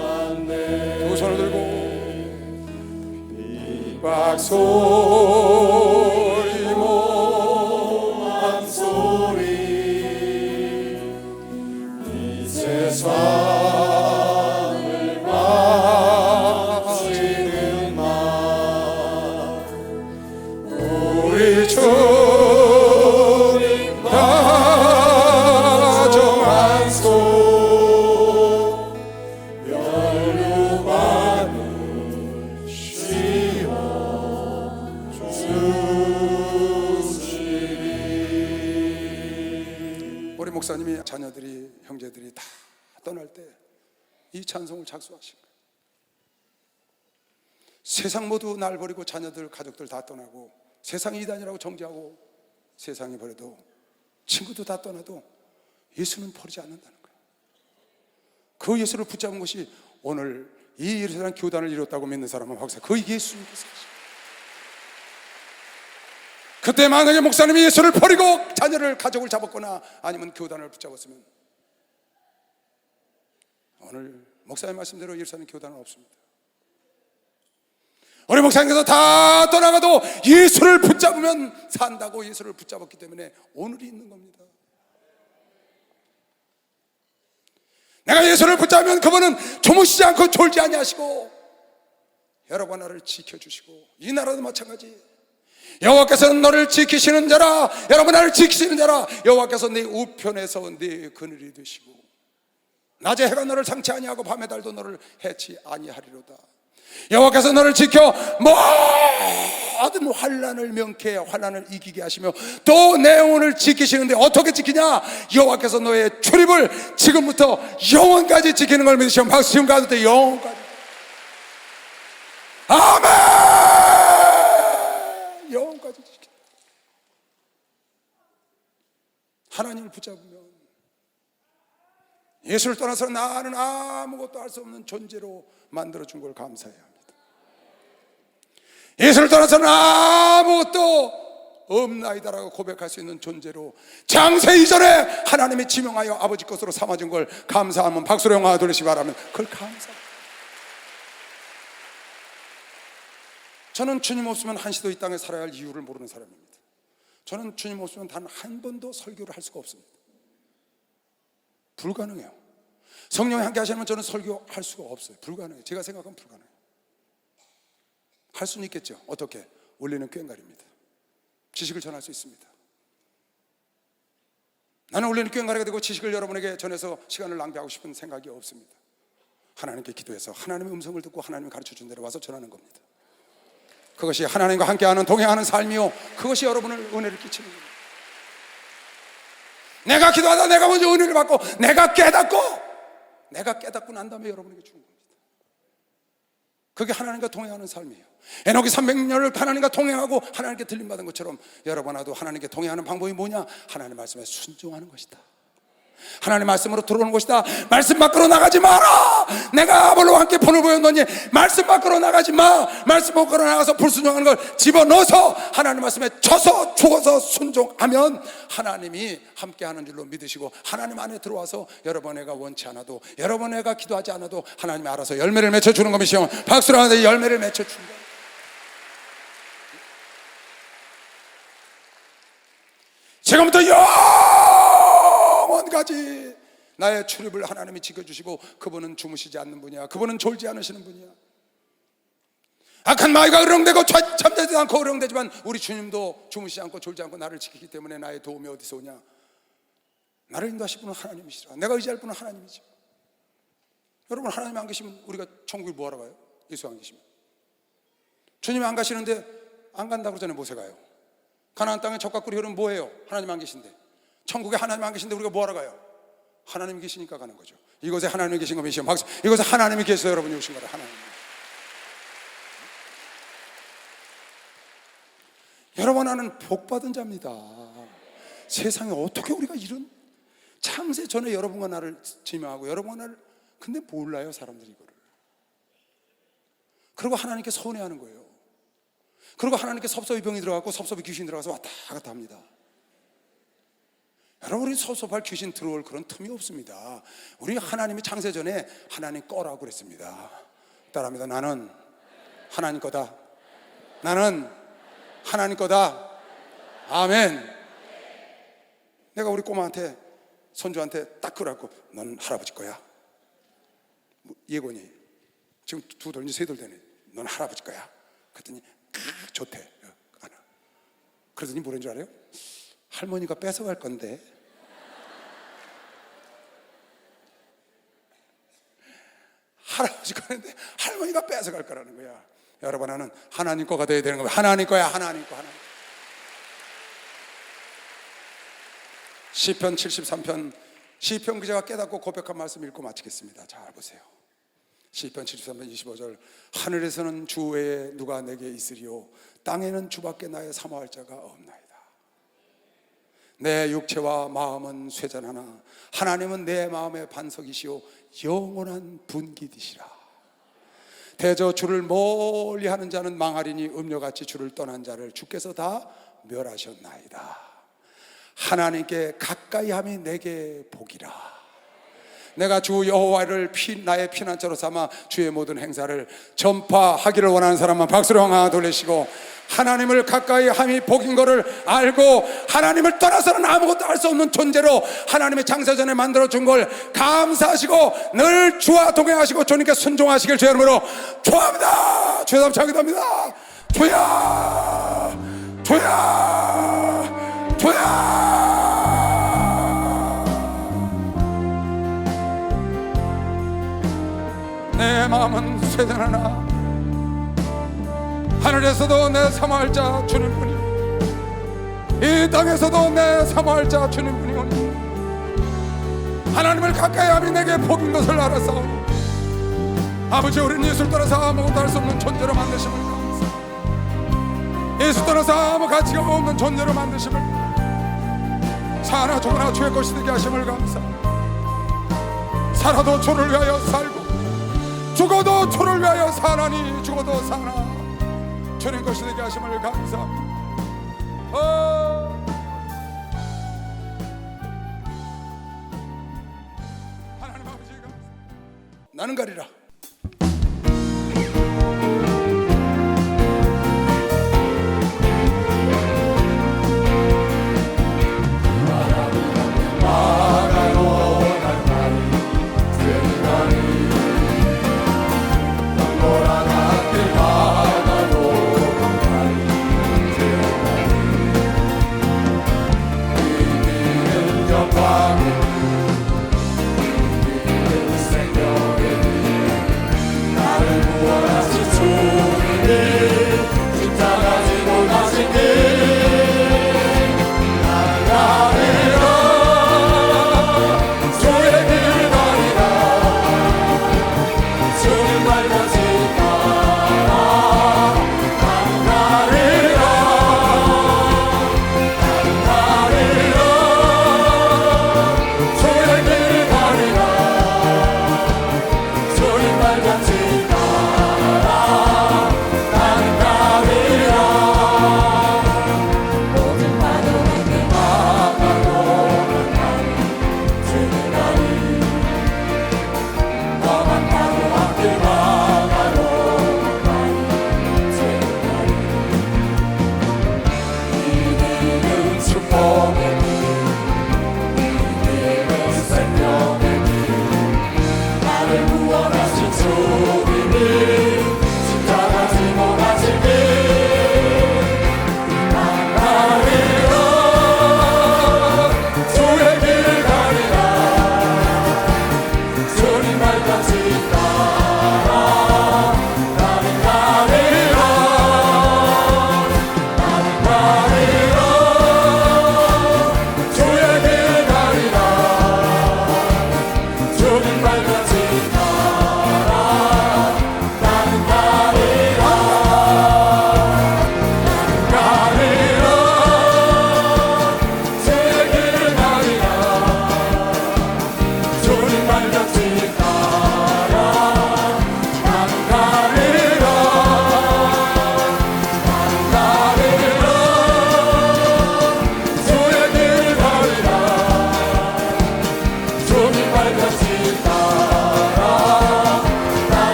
않네. 두 손을 들고 핍박 소리 모함 소리 이 세상 주님 다정한소 연루받으시어 주시리. 우리 목사님이 자녀들이, 형제들이 다 떠날 때 이 찬송을 작수하신 거예요. 세상 모두 날 버리고 자녀들, 가족들 다 떠나고 세상이 이단이라고 정죄하고 세상이 버려도 친구도 다 떠나도 예수는 버리지 않는다는 거예요. 그 예수를 붙잡은 것이 오늘 이 예루살렘 교단을 이뤘다고 믿는 사람은 박사, 그 예수님께서 하십니다. 그때 만약에 목사님이 예수를 버리고 자녀를, 가족을 잡았거나 아니면 교단을 붙잡았으면 오늘 목사님 말씀대로 예루살렘 교단은 없습니다. 우리 목사님께서 다 떠나가도 예수를 붙잡으면 산다고 예수를 붙잡았기 때문에 오늘이 있는 겁니다. 내가 예수를 붙잡으면 그분은 주무시지 않고 졸지 아니하시고 여러분 나라를 지켜주시고, 이 나라도 마찬가지. 여호와께서는 너를 지키시는 자라, 여러분 나를 지키시는 자라. 여호와께서 네 우편에서 네 그늘이 되시고 낮에 해가 너를 상치 아니하고 밤에 달도 너를 해치 아니하리로다. 여호와께서 너를 지켜 모든 환난을 명쾌해 환난을 이기게 하시며 또 내 영혼을 지키시는데 어떻게 지키냐? 여호와께서 너의 출입을 지금부터 영원까지 지키는 걸 믿으시면 박수 지금 가도 돼. 영원까지. 아멘. 영원까지 지킨다. 하나님을 붙잡으면 예수를 떠나서 나는 아무것도 할 수 없는 존재로 만들어준 걸 감사해야 합니다. 예수를 떠나서는 아무것도 없나이다라고 고백할 수 있는 존재로 장세 이전에 하나님이 지명하여 아버지 것으로 삼아준 걸 감사하면 박수로 영광 돌리시기 바라면 그걸 감사합니다. 저는 주님 없으면 한시도 이 땅에 살아야 할 이유를 모르는 사람입니다. 저는 주님 없으면 단 한 번도 설교를 할 수가 없습니다. 불가능해요. 성령이 함께 하시면 저는 설교할 수가 없어요. 불가능해요. 제가 생각하면 불가능해요. 할 수는 있겠죠. 어떻게? 원리는 꽹과리입니다. 지식을 전할 수 있습니다. 나는 원리는 꽹과리가 되고 지식을 여러분에게 전해서 시간을 낭비하고 싶은 생각이 없습니다. 하나님께 기도해서 하나님의 음성을 듣고 하나님이 가르쳐준 대로 와서 전하는 겁니다. 그것이 하나님과 함께하는 동행하는 삶이요, 그것이 여러분을 은혜를 끼치는 겁니다. 내가 기도하다 내가 먼저 은혜를 받고 내가 깨닫고 난 다음에 여러분에게 주는 겁니다. 그게 하나님과 동행하는 삶이에요. 에녹이 300년을 하나님과 동행하고 하나님께 들림받은 것처럼 여러분도 하나님께 동행하는 방법이 뭐냐? 하나님의 말씀에 순종하는 것이다. 하나님의 말씀으로 들어오는 것이다. 말씀 밖으로 나가지 마라. 내가 아볼로와 함께 본을 보였노니 말씀 밖으로 나가지 마. 말씀 밖으로 나가서 불순종하는 걸 집어넣어서 하나님 말씀에 쳐서 죽어서 순종하면 하나님이 함께하는 줄로 믿으시고 하나님 안에 들어와서 여러분애가 원치 않아도, 여러분애가 기도하지 않아도 하나님이 알아서 열매를 맺혀주는 것이요, 박수로 하는데 열매를 맺혀준다. 지금부터 영원까지 나의 출입을 하나님이 지켜주시고, 그분은 주무시지 않는 분이야. 그분은 졸지 않으시는 분이야. 악한 마귀가 으렁대고 잠자지 않고 으렁대지만 우리 주님도 주무시지 않고 졸지 않고 나를 지키기 때문에 나의 도움이 어디서 오냐? 나를 인도하실 분은 하나님이시라. 내가 의지할 분은 하나님이죠. 여러분, 하나님 안 계시면 우리가 천국에 뭐하러 가요? 예수 안 계시면. 주님이 안 가시는데 안 간다고 그러잖아요. 못해 가요. 가나안 땅에 젖과 꿀이 흐르면 뭐해요? 하나님 안 계신데. 천국에 하나님 안 계신데 우리가 뭐하러 가요? 하나님이 계시니까 가는 거죠. 이곳에 하나님이 계신 거 믿으시면 박수. 이곳에 하나님이 계셔서 여러분이 오신 거라. 하나님. 여러분, 나는 복받은 자입니다. 세상에 어떻게 우리가 이런, 창세 전에 여러분과 나를 지명하고 여러분과 나를, 근데 몰라요 사람들이 이거를. 그리고 하나님께 서운해하는 거예요. 그리고 하나님께 섭섭이 병이 들어가고 섭섭이 귀신이 들어가서 왔다 갔다 합니다. 여러분, 우리 섭섭할 귀신 들어올 그런 틈이 없습니다. 우리 하나님이 창세 전에 하나님 거라고 그랬습니다. 따라합니다. 나는 하나님 거다. 나는 하나님 거다. 아멘. 내가 우리 꼬마한테, 손주한테 딱 그러고, 넌 할아버지 거야. 예건이 지금 2돌 이제 3돌 되네. 넌 할아버지 거야. 그랬더니 좋대. 그러더니 뭐라는 줄 알아요? 할머니가 뺏어갈 건데. 할아버지 거는데 할머니가 뺏어갈 거라는 거야. 여러분, 나는 하나님 거가 돼야 되는 거야. 하나님 거야. 하나님 거. 하나님. 시편 73편, 시편 기자가 깨닫고 고백한 말씀 읽고 마치겠습니다. 잘 보세요. 시편 73편 25절. 하늘에서는 주 외에 누가 내게 있으리요, 땅에는 주밖에 나의 사모할 자가 없나이다. 내 육체와 마음은 쇠잔하나 하나님은 내 마음의 반석이시오 영원한 분기디시라. 대저 주를 멀리 하는 자는 망하리니 음료같이 주를 떠난 자를 주께서 다 멸하셨나이다. 하나님께 가까이 함이 내게 복이라. 내가 주 여호와를 나의 피난처로 삼아 주의 모든 행사를 전파하기를 원하는 사람만 박수로 하나 돌리시고, 하나님을 가까이 함이 복인 것을 알고 하나님을 떠나서는 아무것도 할 수 없는 존재로 하나님의 창세전에 만들어준 걸 감사하시고 늘 주와 동행하시고 주님께 순종하시길 주의 이름으로 축원합니다. 주의 이름 찬양합니다. 주야 주야 주야. 내 마음은 쇠잔하나 하늘에서도 내 사모할 자 주님뿐이니 이 땅에서도 내 사모할 자 주님뿐이오니 하나님을 가까이 함이 내게 복인 것을 알았사오니 아버지, 우리는 예수를 떠나서 아무것도 할 수 없는 존재로 만드심을 감사합니다. 예수 떠나서 아무 가치가 없는 존재로 만드심을, 사나 죽으나 주의 것이 되게 하심을 감사합니다. 살아도 주를 위하여 살고 죽어도 주를 위하여 사나니 죽어도 사나 주님 것이 되게 하심을 감사합니다. 하나님 아버지가 나는 가리라.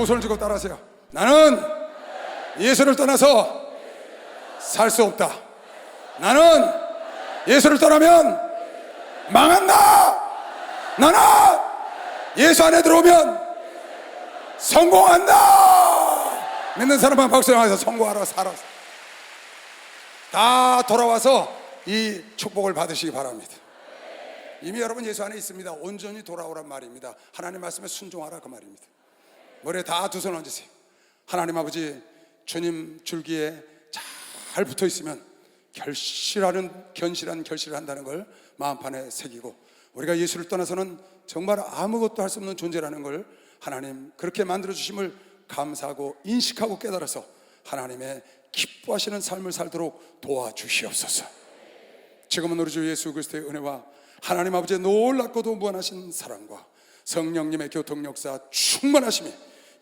손을 들고 따라하세요. 나는 예수를 떠나서 살 수 없다. 나는 예수를 떠나면 망한다. 나는 예수 안에 들어오면 성공한다. 믿는 사람만 박수를 하면서 성공하라. 살아서 다 돌아와서 이 축복을 받으시기 바랍니다. 이미 여러분 예수 안에 있습니다. 온전히 돌아오란 말입니다. 하나님 말씀에 순종하라 그 말입니다. 머리에 다 두 손 얹으세요. 하나님 아버지, 주님 줄기에 잘 붙어 있으면 견실한 결실을 한다는 걸 마음판에 새기고, 우리가 예수를 떠나서는 정말 아무것도 할 수 없는 존재라는 걸 하나님 그렇게 만들어 주심을 감사하고 인식하고 깨달아서 하나님의 기뻐하시는 삶을 살도록 도와주시옵소서. 지금은 우리 주 예수 그리스도의 은혜와 하나님 아버지의 놀랍고도 무한하신 사랑과 성령님의 교통 역사 충만하심이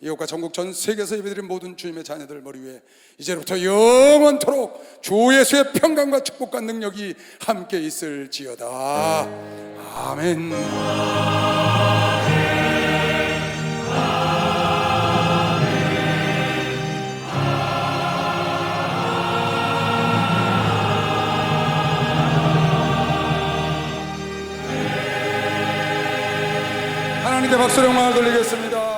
이곳과 전국 전 세계에서 예배드린 모든 주님의 자녀들 머리 위에 이제부터 영원토록 주 예수의 평강과 축복과 능력이 함께 있을지어다. 아멘. 하나님께 박수로 영광을 돌리겠습니다.